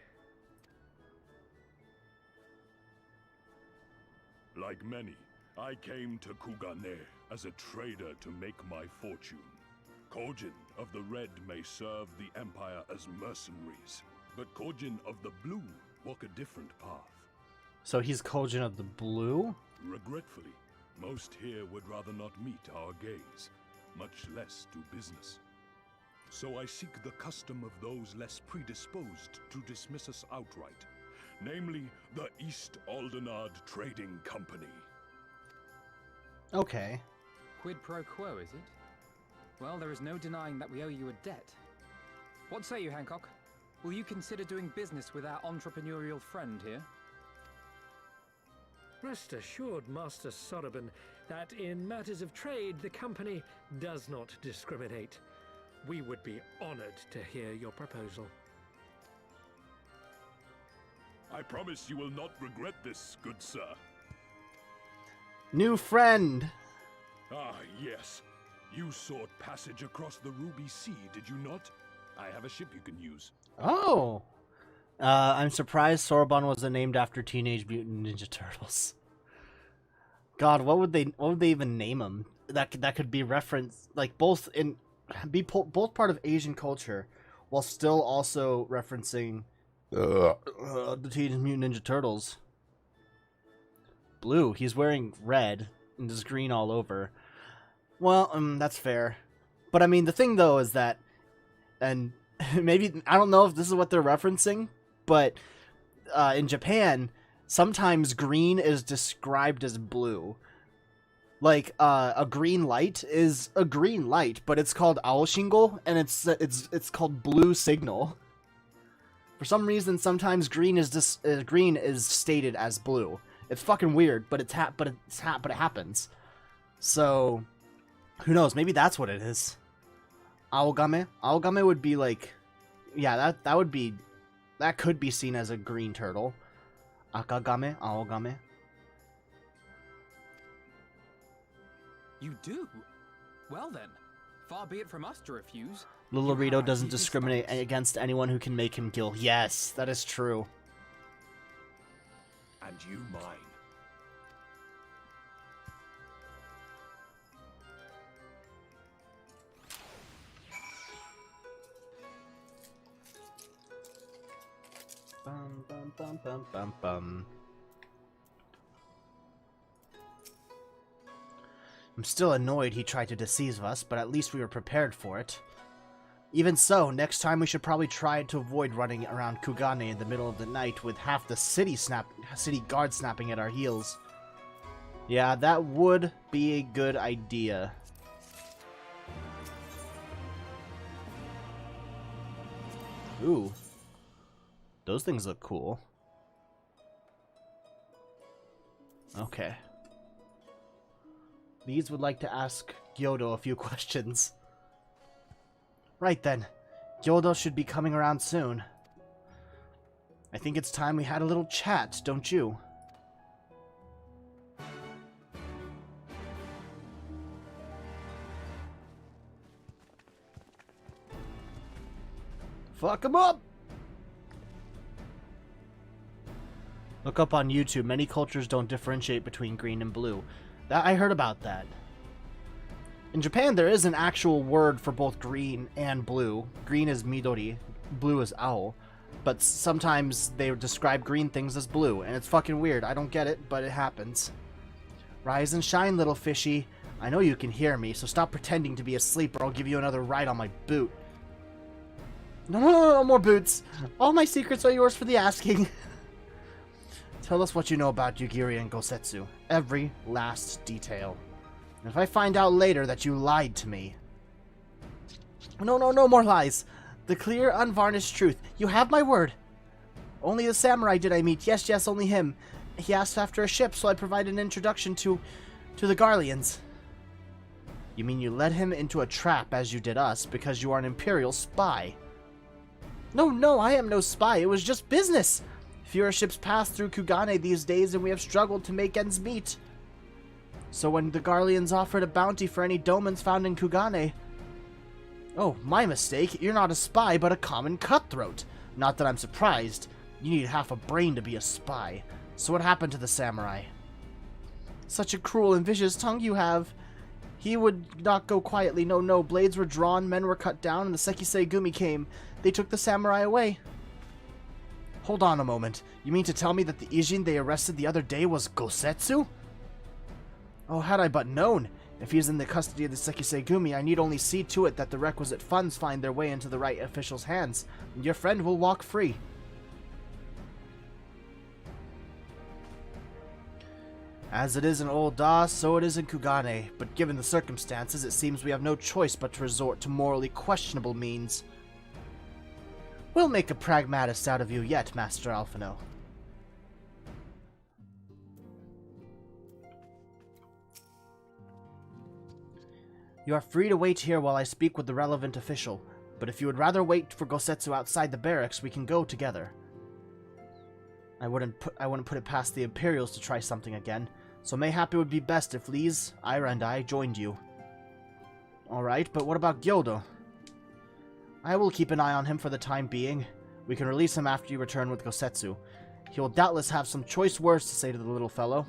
Like many, I came to Kugane as a trader to make my fortune. Kojin of the Red may serve the Empire as mercenaries, but Kojin of the Blue walk a different path. So he's Kojin of the Blue? Regretfully, most here would rather not meet our gaze, much less do business. So I seek the custom of those less predisposed to dismiss us outright, namely the East Aldenard Trading Company. Okay. Quid pro quo, is it? Well, there is no denying that we owe you a debt. What say you, Hancock? Will you consider doing business with our entrepreneurial friend here? Rest assured, Master Soroban, that in matters of trade, the company does not discriminate. We would be honored to hear your proposal. I promise you will not regret this, good sir. New friend! Ah, yes. You sought passage across the Ruby Sea, did you not? I have a ship you can use. Oh! I'm surprised Soroban wasn't named after Teenage Mutant Ninja Turtles. God, what would they even name him? That could be referenced, like, both part of Asian culture, while still also referencing The Teenage Mutant Ninja Turtles. Blue. He's wearing red and there's green all over. Well, that's fair. But I mean, the thing though is that, and maybe, I don't know if this is what they're referencing, but in Japan, sometimes green is described as blue. Like, a green light is a green light, but it's called Aoshingo, and it's called blue signal. For some reason, sometimes green is stated as blue. It's fucking weird, but it happens. So, who knows? Maybe that's what it is. Aogame? Aogame would be like, yeah, that could be seen as a green turtle. Akagame, Aogame. You do? Well then, far be it from us to refuse. Lulurito doesn't discriminate against anyone who can make him kill. Yes, that is true. And you mine. Bum, bum, bum, bum, bum, bum. I'm still annoyed he tried to deceive us, but at least we were prepared for it. Even so, next time we should probably try to avoid running around Kugane in the middle of the night with half the city guard snapping at our heels. Yeah, that would be a good idea. Ooh. Those things look cool. Okay. These would like to ask Gyodo a few questions. Right then. Gyodo should be coming around soon. I think it's time we had a little chat, don't you? Fuck him up! Look up on YouTube. Many cultures don't differentiate between green and blue. I heard about that. In Japan, there is an actual word for both green and blue. Green is midori, blue is ao. But sometimes they describe green things as blue, and it's fucking weird. I don't get it, but it happens. Rise and shine, little fishy. I know you can hear me, so stop pretending to be asleep or I'll give you another ride on my boot. No, more boots. All my secrets are yours for the asking. Tell us what you know about Yugiri and Gosetsu. Every last detail. And if I find out later that you lied to me... No more lies. The clear, unvarnished truth. You have my word. Only the samurai did I meet. Yes, only him. He asked after a ship, so I provided an introduction to the Garleans. You mean you led him into a trap as you did us because you are an Imperial spy? No, I am no spy. It was just business. Fewer ships pass through Kugane these days, and we have struggled to make ends meet. So when the Garleans offered a bounty for any domans found in Kugane... Oh, my mistake. You're not a spy, but a common cutthroat. Not that I'm surprised. You need half a brain to be a spy. So what happened to the samurai? Such a cruel and vicious tongue you have. He would not go quietly. No. Blades were drawn, men were cut down, and the Sekisei Gumi came. They took the samurai away. Hold on a moment. You mean to tell me that the Ijin they arrested the other day was Gosetsu? Oh, had I but known. If he is in the custody of the Sekisei Gumi, I need only see to it that the requisite funds find their way into the right official's hands, and your friend will walk free. As it is in Old Da, so it is in Kugane, but given the circumstances, it seems we have no choice but to resort to morally questionable means. We'll make a pragmatist out of you yet, Master Alphino. You are free to wait here while I speak with the relevant official, but if you would rather wait for Gosetsu outside the barracks, we can go together. I wouldn't put it past the Imperials to try something again, so mayhap it would be best if Lise, Ira, and I joined you. Alright, but what about Gyodo? I will keep an eye on him for the time being. We can release him after you return with Gosetsu. He will doubtless have some choice words to say to the little fellow.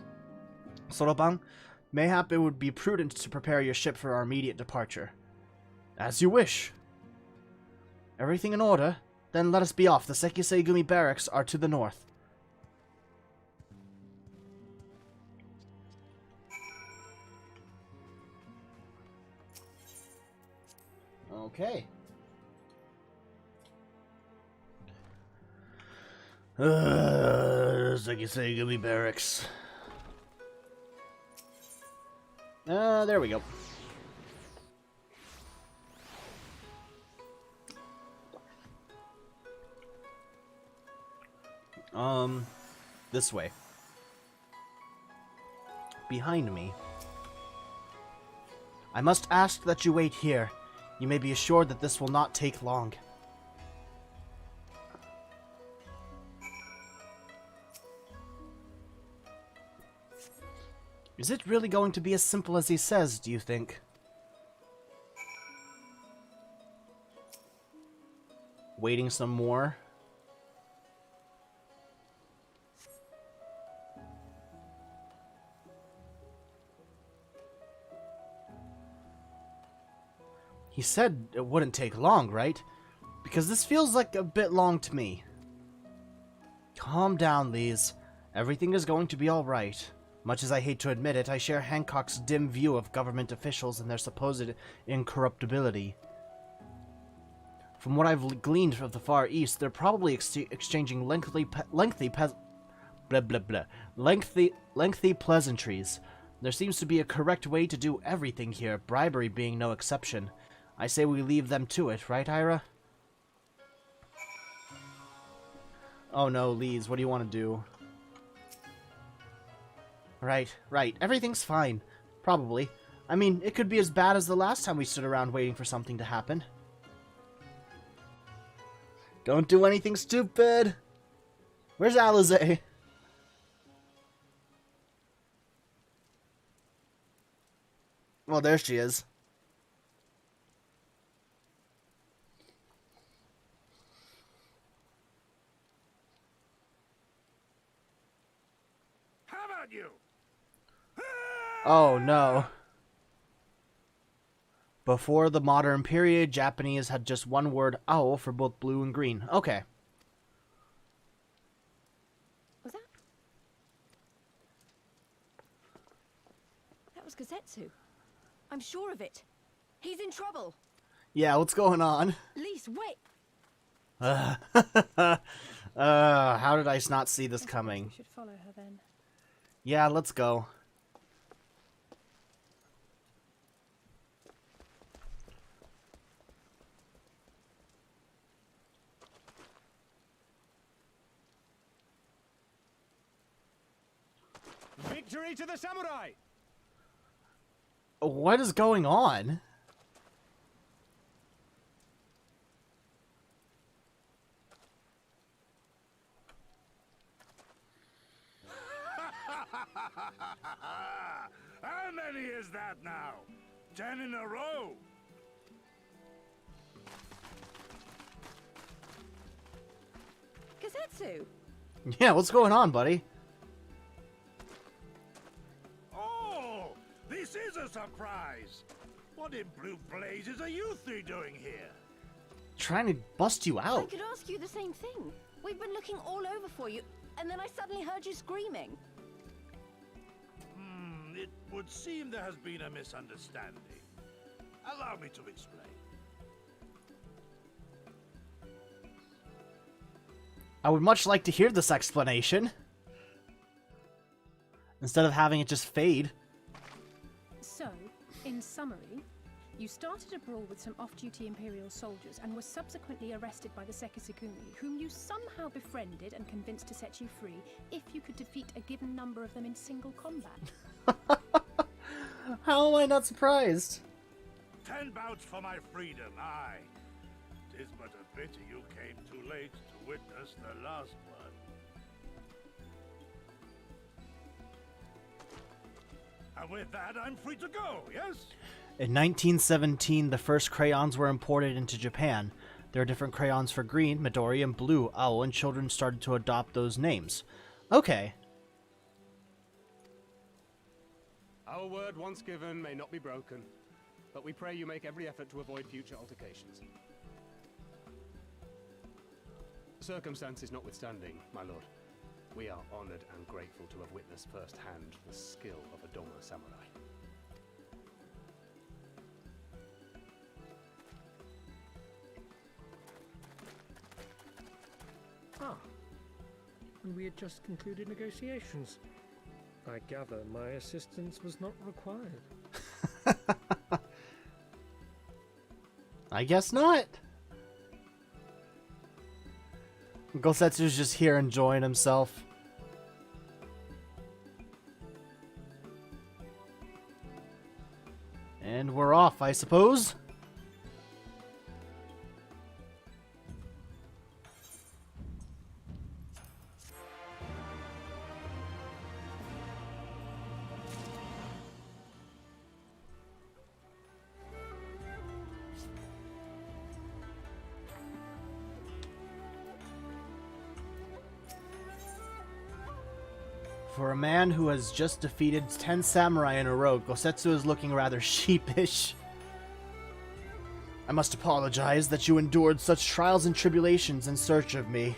Soroban, mayhap it would be prudent to prepare your ship for our immediate departure. As you wish. Everything in order? Then let us be off. The Sekisei barracks are to the north. Okay. Sekisei barracks. There we go. This way. Behind me. I must ask that you wait here. You may be assured that this will not take long. Is it really going to be as simple as he says, do you think? Waiting some more? He said it wouldn't take long, right? Because this feels like a bit long to me. Calm down, Lise. Everything is going to be alright. Much as I hate to admit it, I share Hancock's dim view of government officials and their supposed incorruptibility. From what I've gleaned from the Far East, they're probably exchanging lengthy pleasantries. There seems to be a correct way to do everything here, bribery being no exception. I say we leave them to it, right, Ira? Oh no, Lise, what do you want to do? Right. Everything's fine. Probably. I mean, it could be as bad as the last time we stood around waiting for something to happen. Don't do anything stupid! Where's Alize? Well, there she is. You. Oh no. Before the modern period, Japanese had just one word, ao, for both blue and green. Okay. Was that? That was Gazetsu. I'm sure of it. He's in trouble. Yeah, what's going on? Lise, wait. How did I not see this coming? We should follow her then. Yeah, let's go. Victory to the samurai! What is going on? How many is that now? 10 in a row? Gazetsu! Yeah, what's going on, buddy? Oh, this is a surprise. What in blue blazes are you three doing here? Trying to bust you I out. could ask you the same thing. We've been looking all over for you, and then I suddenly heard you screaming. It would seem there has been a misunderstanding. Allow me to explain. I would much like to hear this explanation. Instead of having it just fade. So, in summary, you started a brawl with some off-duty Imperial soldiers and were subsequently arrested by the Sekisei, whom you somehow befriended and convinced to set you free if you could defeat a given number of them in single combat. How am I not surprised? 10 bouts for my freedom, aye. 'Tis but a pity you came too late to witness the last one. And with that, I'm free to go, yes? In 1917, the first crayons were imported into Japan. There are different crayons for green, Midori, and blue, ao, and children started to adopt those names. Okay. Our word once given may not be broken, but we pray you make every effort to avoid future altercations. Circumstances notwithstanding, my lord, we are honored and grateful to have witnessed firsthand the skill of a Doma samurai. Ah, and we had just concluded negotiations. I gather my assistance was not required. I guess not. Gosetsu's just here enjoying himself. And we're off, I suppose. For a man who has just defeated 10 samurai in a row, Gosetsu is looking rather sheepish. I must apologize that you endured such trials and tribulations in search of me.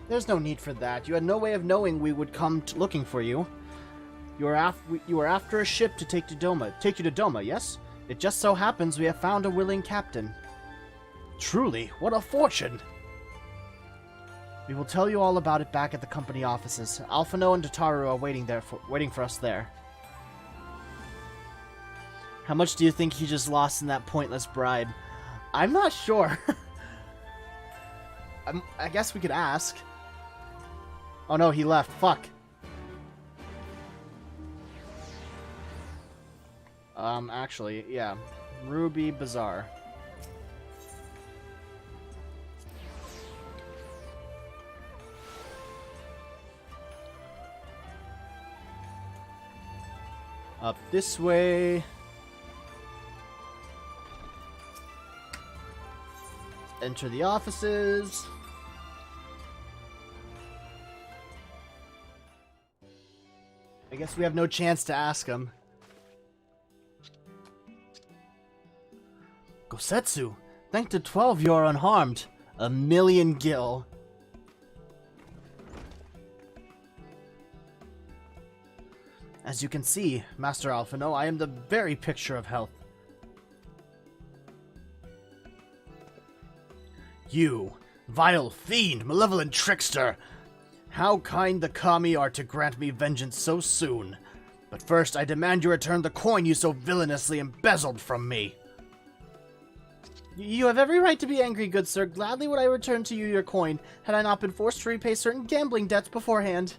There's no need for that. You had no way of knowing we would come looking for you. You were after a ship to take you to Doma, yes? It just so happens we have found a willing captain. Truly, what a fortune! We will tell you all about it back at the company offices. Alphino and Dotaru are waiting for us there. How much do you think he just lost in that pointless bribe? I'm not sure. I guess we could ask. Oh no, he left. Fuck. Actually, yeah. Ruby Bazaar. Up this way. Enter the offices. I guess we have no chance to ask him. Gosetsu, thank to 12 you are unharmed. 1,000,000 gil. As you can see, Master Alphino, I am the very picture of health. You, vile fiend, malevolent trickster! How kind the kami are to grant me vengeance so soon. But first I demand you return the coin you so villainously embezzled from me. You have every right to be angry, good sir. Gladly would I return to you your coin, had I not been forced to repay certain gambling debts beforehand.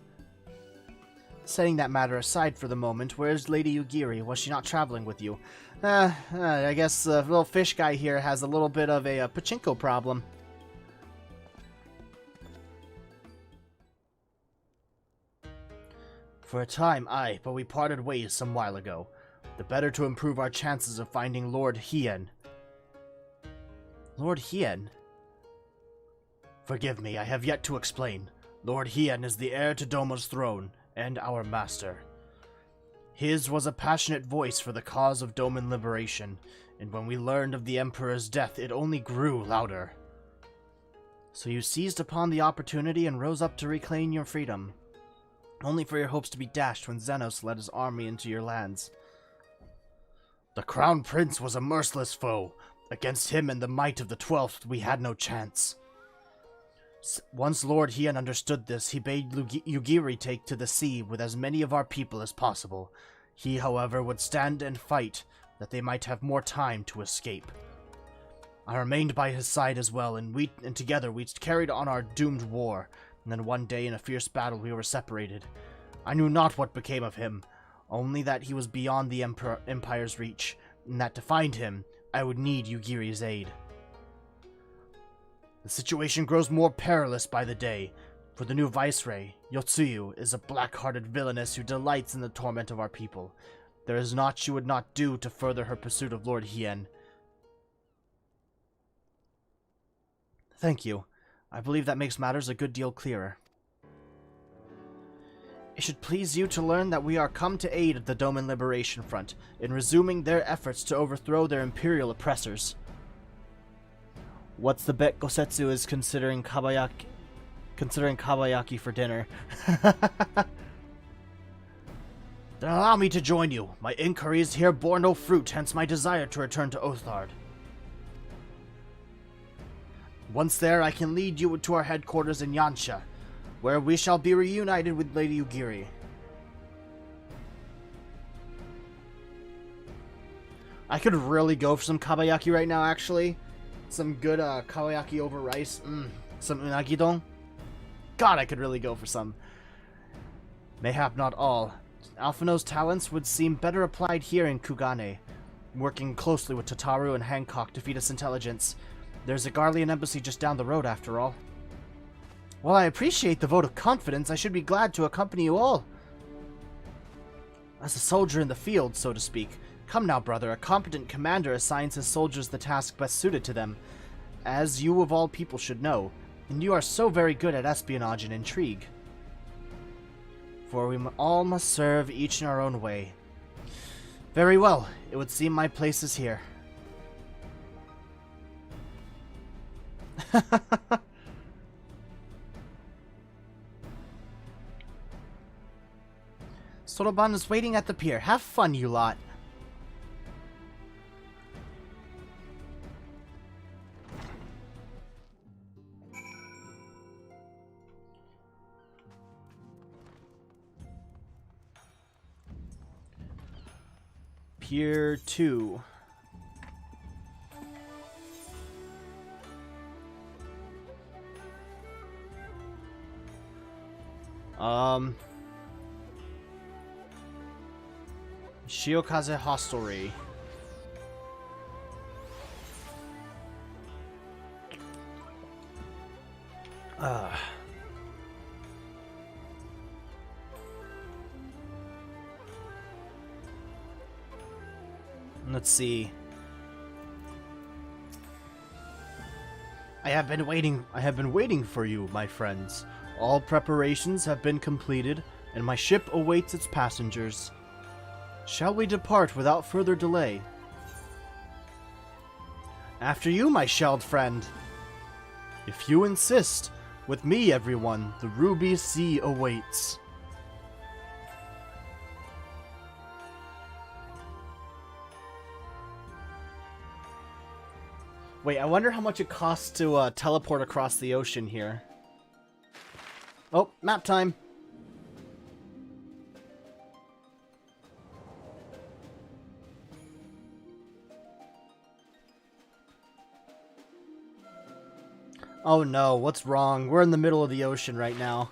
Setting that matter aside for the moment, where's Lady Yugiri? Was she not traveling with you? I guess the little fish guy here has a little bit of a pachinko problem. For a time, aye, but we parted ways some while ago. The better to improve our chances of finding Lord Hien. Lord Hien? Forgive me, I have yet to explain. Lord Hien is the heir to Doma's throne, and our master. His was a passionate voice for the cause of Doman liberation, and when we learned of the Emperor's death, it only grew louder. So you seized upon the opportunity and rose up to reclaim your freedom, only for your hopes to be dashed when Xenos led his army into your lands. The Crown Prince was a merciless foe. Against him and the might of the 12th, we had no chance. Once Lord Hien understood this, he bade Yugiri take to the sea with as many of our people as possible. He, however, would stand and fight, that they might have more time to escape. I remained by his side as well, and together we carried on our doomed war, and then one day in a fierce battle we were separated. I knew not what became of him, only that he was beyond the Empire's reach, and that to find him, I would need Yugiri's aid. The situation grows more perilous by the day, for the new viceroy, Yotsuyu, is a black-hearted villainess who delights in the torment of our people. There is naught she would not do to further her pursuit of Lord Hien. Thank you. I believe that makes matters a good deal clearer. It should please you to learn that we are come to aid the Doman Liberation Front in resuming their efforts to overthrow their imperial oppressors. What's the bet Gosetsu is considering kabayaki for dinner? Then allow me to join you. My inquiries here bore no fruit, hence my desire to return to Othard. Once there, I can lead you to our headquarters in Yansha, where we shall be reunited with Lady Ugiri. I could really go for some kabayaki right now, actually. Some good kabayaki over rice. Some unagi-don. God, I could really go for some. Mayhap not all. Alphino's talents would seem better applied here in Kugane, working closely with Tataru and Hancock to feed us intelligence. There's a Garlean embassy just down the road, after all. While I appreciate the vote of confidence, I should be glad to accompany you all. As a soldier in the field, so to speak. Come now, brother, a competent commander assigns his soldiers the task best suited to them, as you of all people should know, and you are so very good at espionage and intrigue. For we all must serve each in our own way. Very well, it would seem my place is here. Soroban is waiting at the pier. Have fun, you lot. Pier 2. Shiokaze Hostelry. Let's see. I have been waiting for you, my friends. All preparations have been completed, and my ship awaits its passengers. Shall we depart without further delay? After you, my shelled friend. If you insist, with me, everyone, the Ruby Sea awaits. Wait, I wonder how much it costs to teleport across the ocean here. Oh, map time. Oh no, what's wrong? We're in the middle of the ocean right now.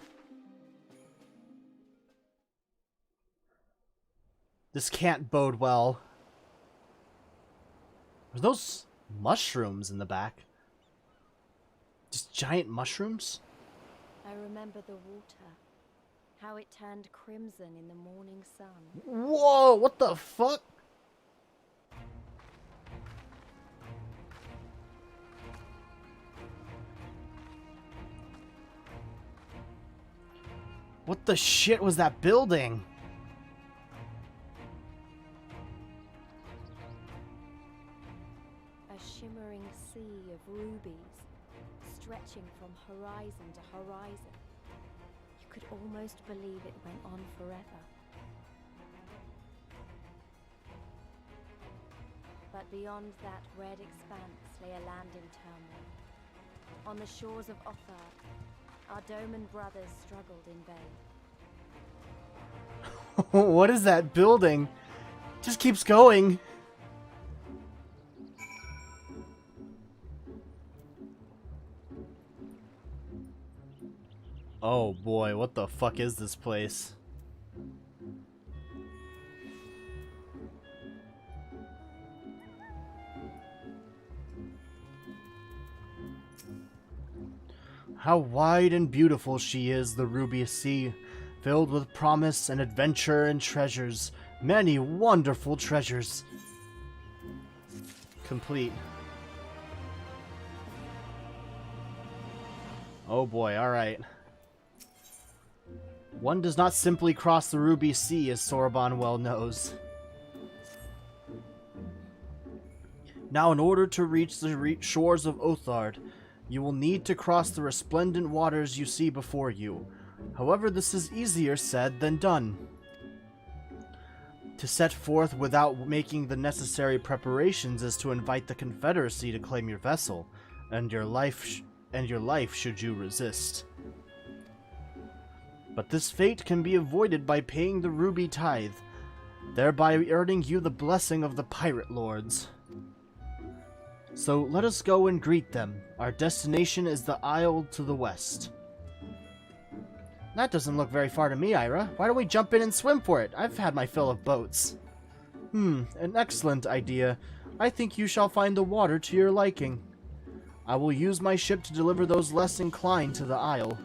This can't bode well. Are those mushrooms in the back? Just giant mushrooms? I remember the water. How it turned crimson in the morning sun. Whoa, what the fuck? What the shit was that building? A shimmering sea of rubies, stretching from horizon to horizon. You could almost believe it went on forever. But beyond that red expanse lay a land in turmoil. On the shores of Othard, our Doman brothers struggled in vain. What is that building? Just keeps going. Oh boy, what the fuck is this place? How wide and beautiful she is, the Ruby Sea, filled with promise and adventure and treasures. Many wonderful treasures. Complete. Oh boy, alright. One does not simply cross the Ruby Sea, as Soroban well knows. Now, in order to reach the shores of Othard, you will need to cross the resplendent waters you see before you. However, this is easier said than done. To set forth without making the necessary preparations is to invite the Confederacy to claim your vessel, and your life should you resist. But this fate can be avoided by paying the ruby tithe, thereby earning you the blessing of the pirate lords. So let us go and greet them. Our destination is the isle to the west. That doesn't look very far to me, Ira. Why don't we jump in and swim for it? I've had my fill of boats. An excellent idea. I think you shall find the water to your liking. I will use my ship to deliver those less inclined to the isle.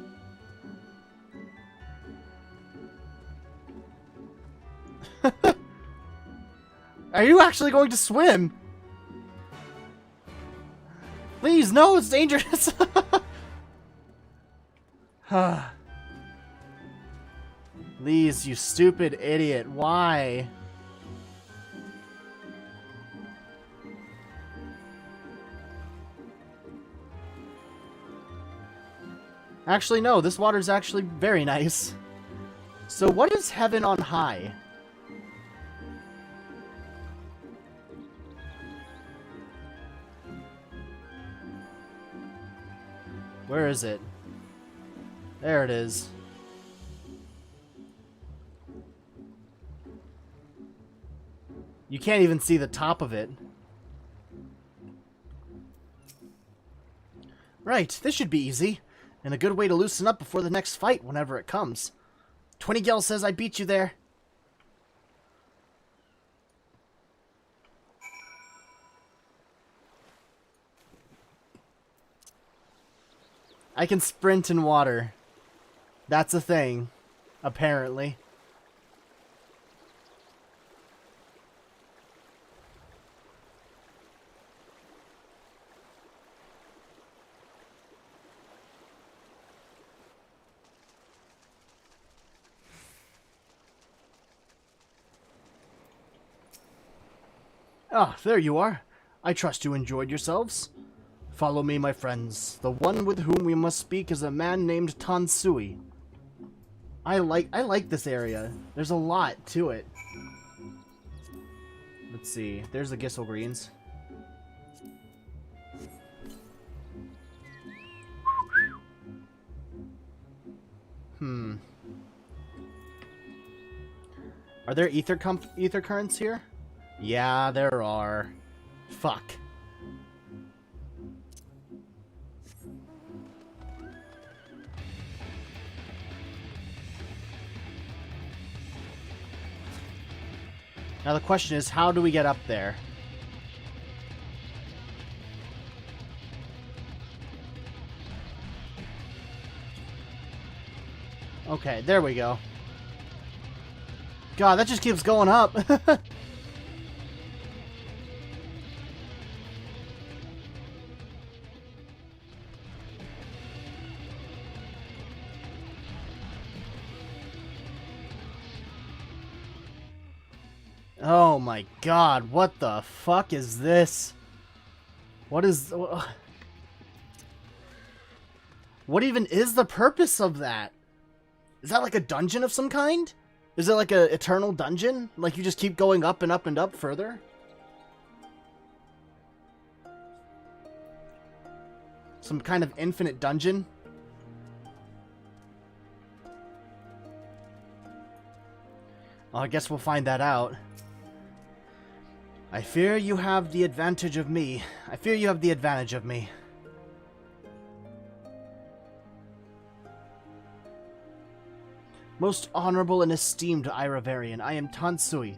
Are you actually going to swim? Please, no, it's dangerous. Please, you stupid idiot. Why? Actually, no, this water's actually very nice. So what is heaven on high? Where is it? There it is. You can't even see the top of it. Right, this should be easy. And a good way to loosen up before the next fight whenever it comes. 20 Gel says I beat you there. I can sprint in water. That's a thing, apparently. Ah, there you are. I trust you enjoyed yourselves. Follow me, my friends. The one with whom we must speak is a man named Tansui. I like this area. There's a lot to it. Let's see. There's the Gissel Greens. Are there ether currents here? Yeah, there are. Fuck. Now the question is, how do we get up there? Okay, there we go. God, that just keeps going up. Oh my god, what the fuck is this? What is... What even is the purpose of that? Is that like a dungeon of some kind? Is it like a eternal dungeon? Like you just keep going up and up and up further? Some kind of infinite dungeon? Well, I guess we'll find that out. I fear you have the advantage of me. I fear you have the advantage of me. Most honorable and esteemed Iravarian, I am Tansui,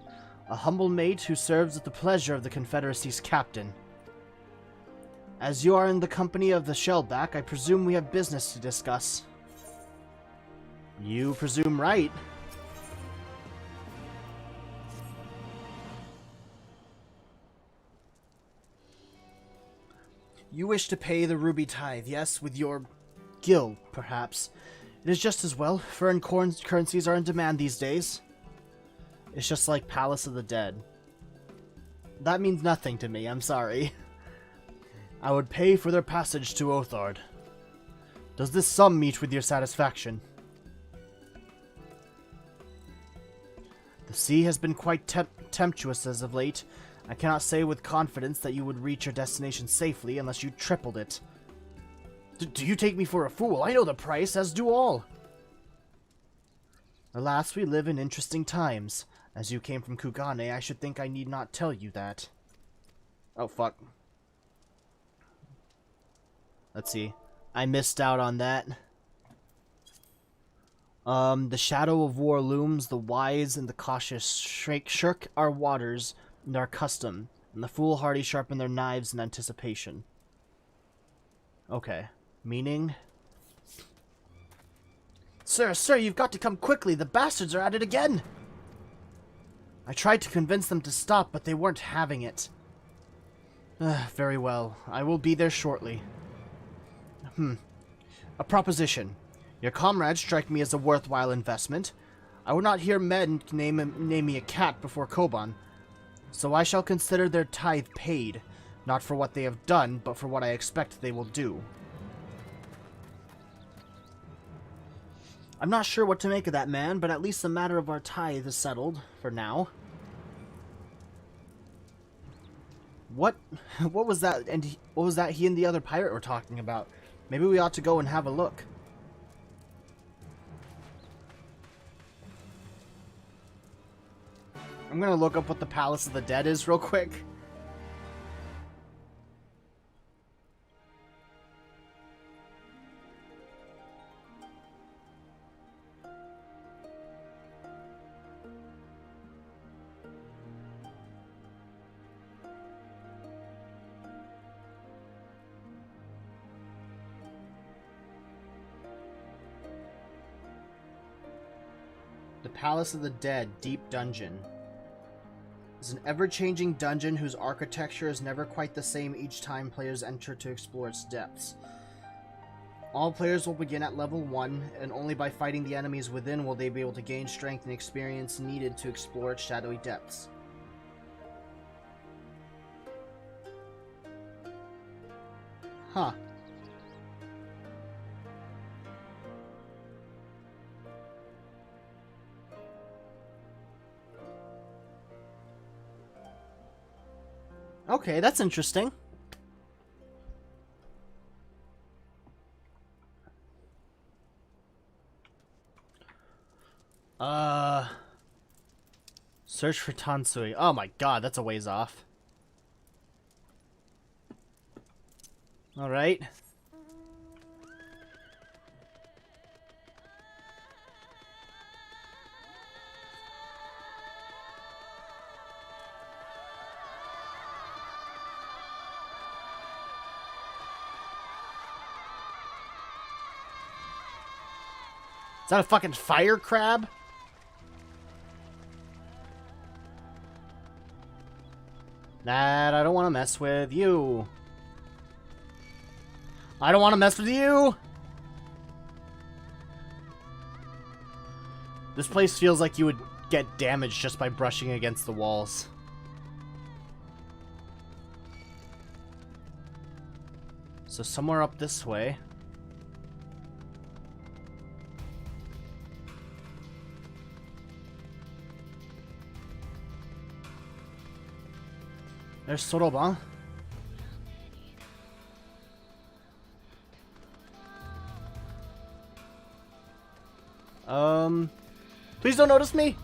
a humble mate who serves at the pleasure of the Confederacy's captain. As you are in the company of the Shellback, I presume we have business to discuss. You presume right. You wish to pay the ruby tithe, yes, with your guild, perhaps. It is just as well. Foreign currencies are in demand these days. It's just like Palace of the Dead. That means nothing to me, I'm sorry. I would pay for their passage to Othard. Does this sum meet with your satisfaction? The sea has been quite tempestuous as of late. I cannot say with confidence that you would reach your destination safely unless you tripled it. Do you take me for a fool? I know the price, as do all. Alas, we live in interesting times. As you came from Kugane, I should think I need not tell you that. Oh, fuck. Let's see. I missed out on that. The shadow of war looms, the wise and the cautious shirk our waters and our custom, and the foolhardy sharpen their knives in anticipation. Okay. Meaning? Sir, you've got to come quickly. The bastards are at it again. I tried to convince them to stop, but they weren't having it. Very well. I will be there shortly. A proposition. Your comrades strike me as a worthwhile investment. I would not hear men name me a cat before Koban, so I shall consider their tithe paid, not for what they have done, but for what I expect they will do. I'm not sure what to make of that, man, but at least the matter of our tithe is settled, for now. What was that, and what was that he and the other pirate were talking about? Maybe we ought to go and have a look. I'm gonna look up what the Palace of the Dead is real quick. The Palace of the Dead, Deep Dungeon. It's an ever-changing dungeon whose architecture is never quite the same each time players enter to explore its depths. All players will begin at level 1, and only by fighting the enemies within will they be able to gain strength and experience needed to explore its shadowy depths. Huh. Okay, that's interesting. Search for Tansui. Oh my god, that's a ways off. Alright. Is that a fucking fire crab? That I don't want to mess with you. I don't want to mess with you. This place feels like you would get damaged just by brushing against the walls. So somewhere up this way. There's Soroba. Please don't notice me.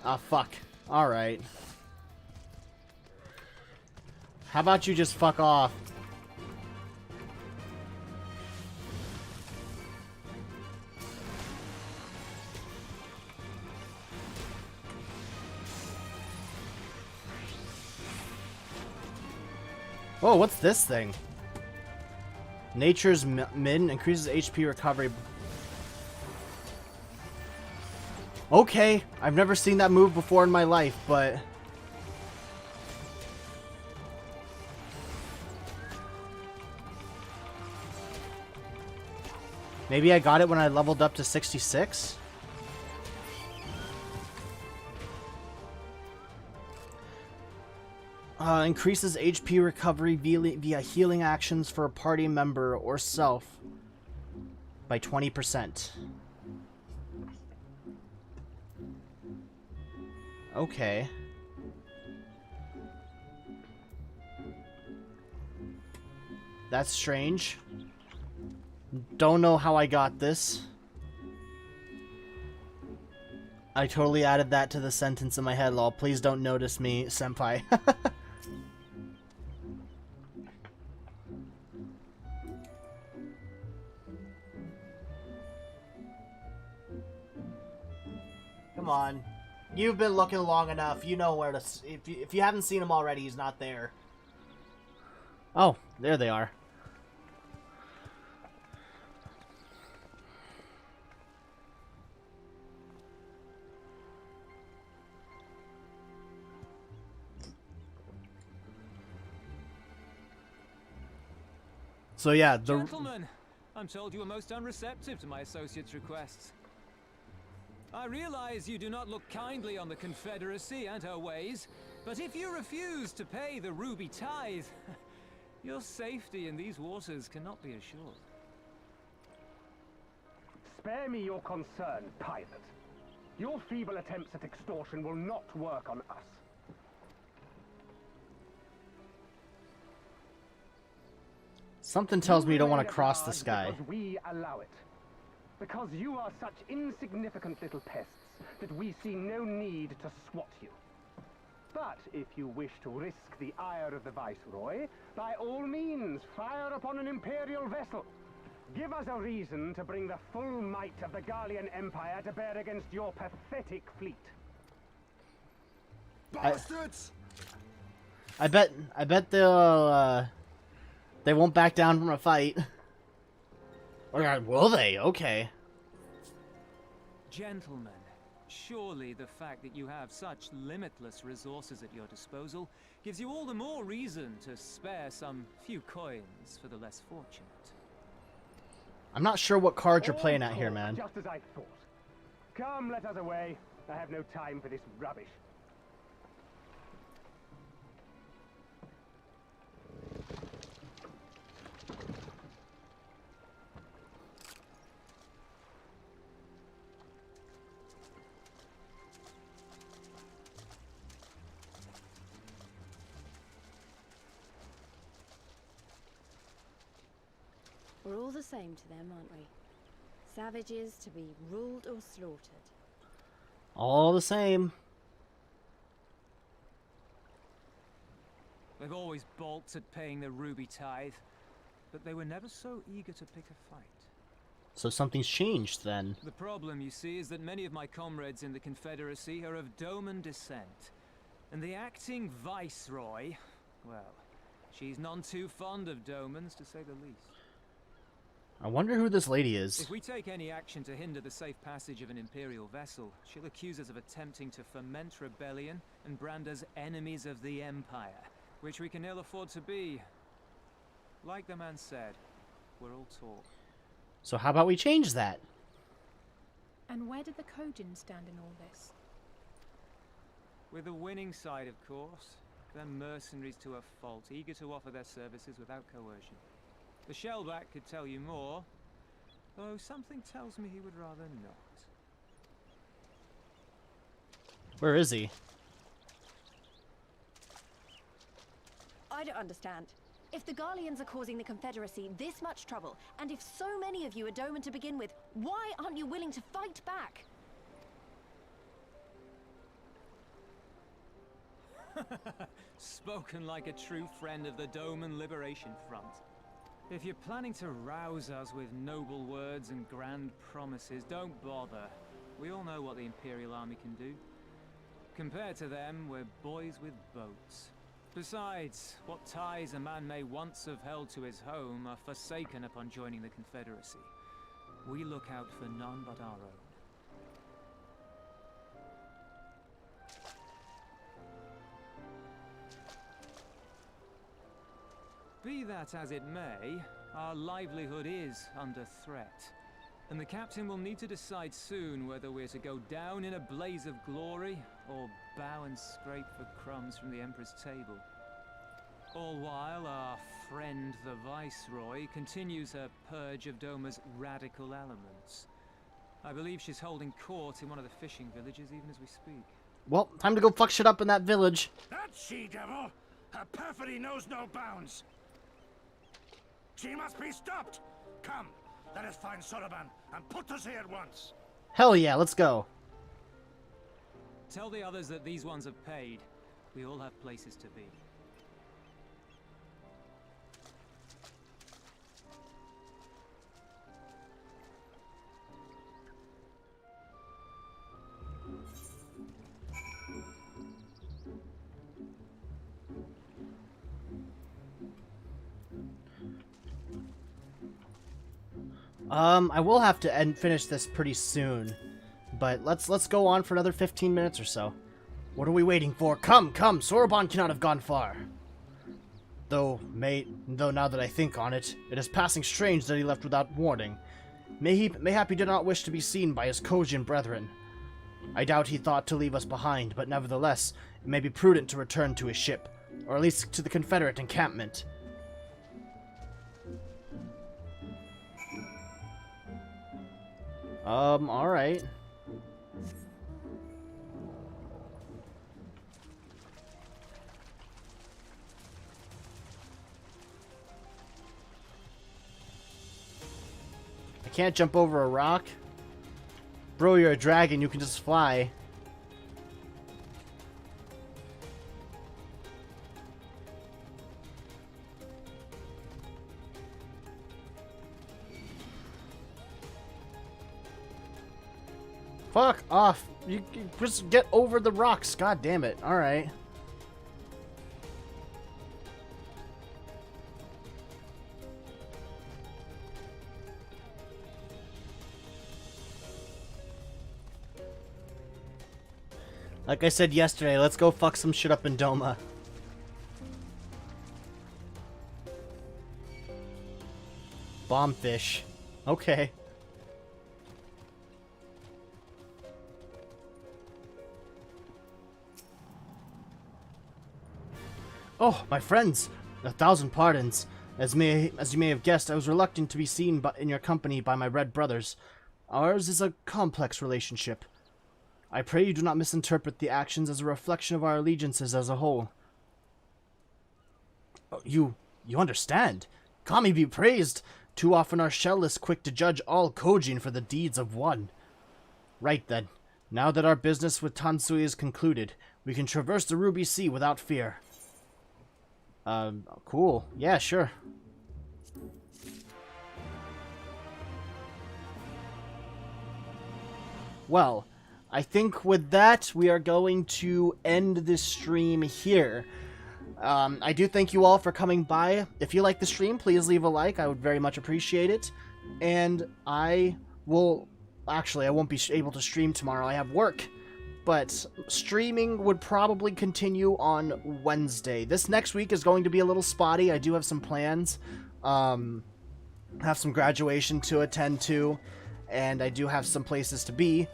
Ah, fuck. Alright. How about you just fuck off? Oh, what's this thing? Nature's Min increases HP recovery. Okay, I've never seen that move before in my life, but... maybe I got it when I leveled up to 66? Increases HP recovery via healing actions for a party member or self by 20%. Okay. That's strange. Don't know how I got this. I totally added that to the sentence in my head, lol. Please don't notice me, senpai. Come on. You've been looking long enough. You know where to... If you haven't seen him already, he's not there. Oh, there they are. So yeah, Gentlemen, I'm told you are most unreceptive to my associate's requests. I realize you do not look kindly on the Confederacy and her ways, but if you refuse to pay the ruby tithe, your safety in these waters cannot be assured. Spare me your concern, pilot. Your feeble attempts at extortion will not work on us. Something tells me you don't want to cross the sky. Because we allow it. Because you are such insignificant little pests that we see no need to swat you. But if you wish to risk the ire of the Viceroy, by all means, fire upon an Imperial vessel. Give us a reason to bring the full might of the Garlean Empire to bear against your pathetic fleet. Bastards! I bet they'll, they won't back down from a fight. Or will they? Okay. Gentlemen, surely the fact that you have such limitless resources at your disposal gives you all the more reason to spare some few coins for the less fortunate. I'm not sure what card you're playing at here, man. Just as I thought. Come, let us away. I have no time for this rubbish. We're all the same to them, aren't we? Savages to be ruled or slaughtered. All the same. They've always balked at paying the ruby tithe, but they were never so eager to pick a fight. So something's changed then. The problem, you see, is that many of my comrades in the Confederacy are of Doman descent. And the acting Viceroy, well, she's none too fond of Domans, to say the least. I wonder who this lady is. If we take any action to hinder the safe passage of an Imperial vessel, she'll accuse us of attempting to foment rebellion and brand us enemies of the Empire, which we can ill afford to be. Like the man said, we're all talk. So how about we change that? And where did the Kojin stand in all this? With the winning side, of course. They're mercenaries to a fault, eager to offer their services without coercion. The Shellback could tell you more, though something tells me he would rather not. Where is he? I don't understand. If the Garleans are causing the Confederacy this much trouble, and if so many of you are Doman to begin with, why aren't you willing to fight back? Spoken like a true friend of the Doman Liberation Front. If you're planning to rouse us with noble words and grand promises, don't bother. We all know what the Imperial Army can do. Compared to them, we're boys with boats. Besides, what ties a man may once have held to his home are forsaken upon joining the Confederacy. We look out for none but our own. Be that as it may, our livelihood is under threat. And the captain will need to decide soon whether we're to go down in a blaze of glory, or bow and scrape for crumbs from the Emperor's table. All while our friend the Viceroy continues her purge of Doma's radical elements. I believe she's holding court in one of the fishing villages even as we speak. Well, time to go fuck shit up in that village. That she-devil! Her perfidy knows no bounds! She must be stopped! Come, let us find Soroban and put us here at once! Hell yeah, let's go. Tell the others that these ones have paid. We all have places to be. I will have to finish this pretty soon, but let's go on for another 15 minutes or so. What are we waiting for? Come, Soroban cannot have gone far. Though now that I think on it, it is passing strange that he left without warning. Mayhap he did not wish to be seen by his Kojin brethren. I doubt he thought to leave us behind, but nevertheless, it may be prudent to return to his ship, or at least to the Confederate encampment. Alright. I can't jump over a rock. Bro, you're a dragon, you can just fly. Fuck off. You just get over the rocks. God damn it. Alright. Like I said yesterday, let's go fuck some shit up in Doma. Bombfish. Okay. Oh, my friends! 1,000 pardons. As you may have guessed, I was reluctant to be seen in your company by my red brothers. Ours is a complex relationship. I pray you do not misinterpret the actions as a reflection of our allegiances as a whole. Oh, you understand? Kami be praised! Too often our shell is quick to judge all Kojin for the deeds of one. Right then. Now that our business with Tansui is concluded, we can traverse the Ruby Sea without fear. Cool. Yeah, sure. Well, I think with that, we are going to end this stream here. I do thank you all for coming by. If you like the stream, please leave a like. I would very much appreciate it. And I will... Actually, I won't be able to stream tomorrow. I have work. But streaming would probably continue on Wednesday. This next week is going to be a little spotty. I do have some plans. Have some graduation to attend to. And I do have some places to be.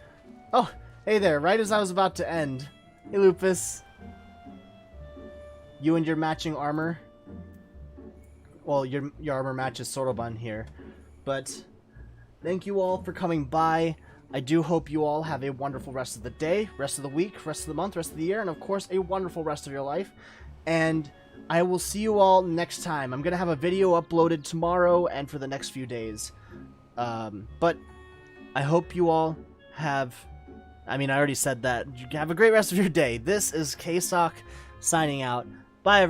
Oh, hey there. Right as I was about to end. Hey, Lupus. You and your matching armor. Well, your armor matches Soroban here. But thank you all for coming by. I do hope you all have a wonderful rest of the day, rest of the week, rest of the month, rest of the year, and of course a wonderful rest of your life. And I will see you all next time. I'm going to have a video uploaded tomorrow and for the next few days. But I hope you all have... I mean, I already said that. You have a great rest of your day. This is K-Sawk signing out.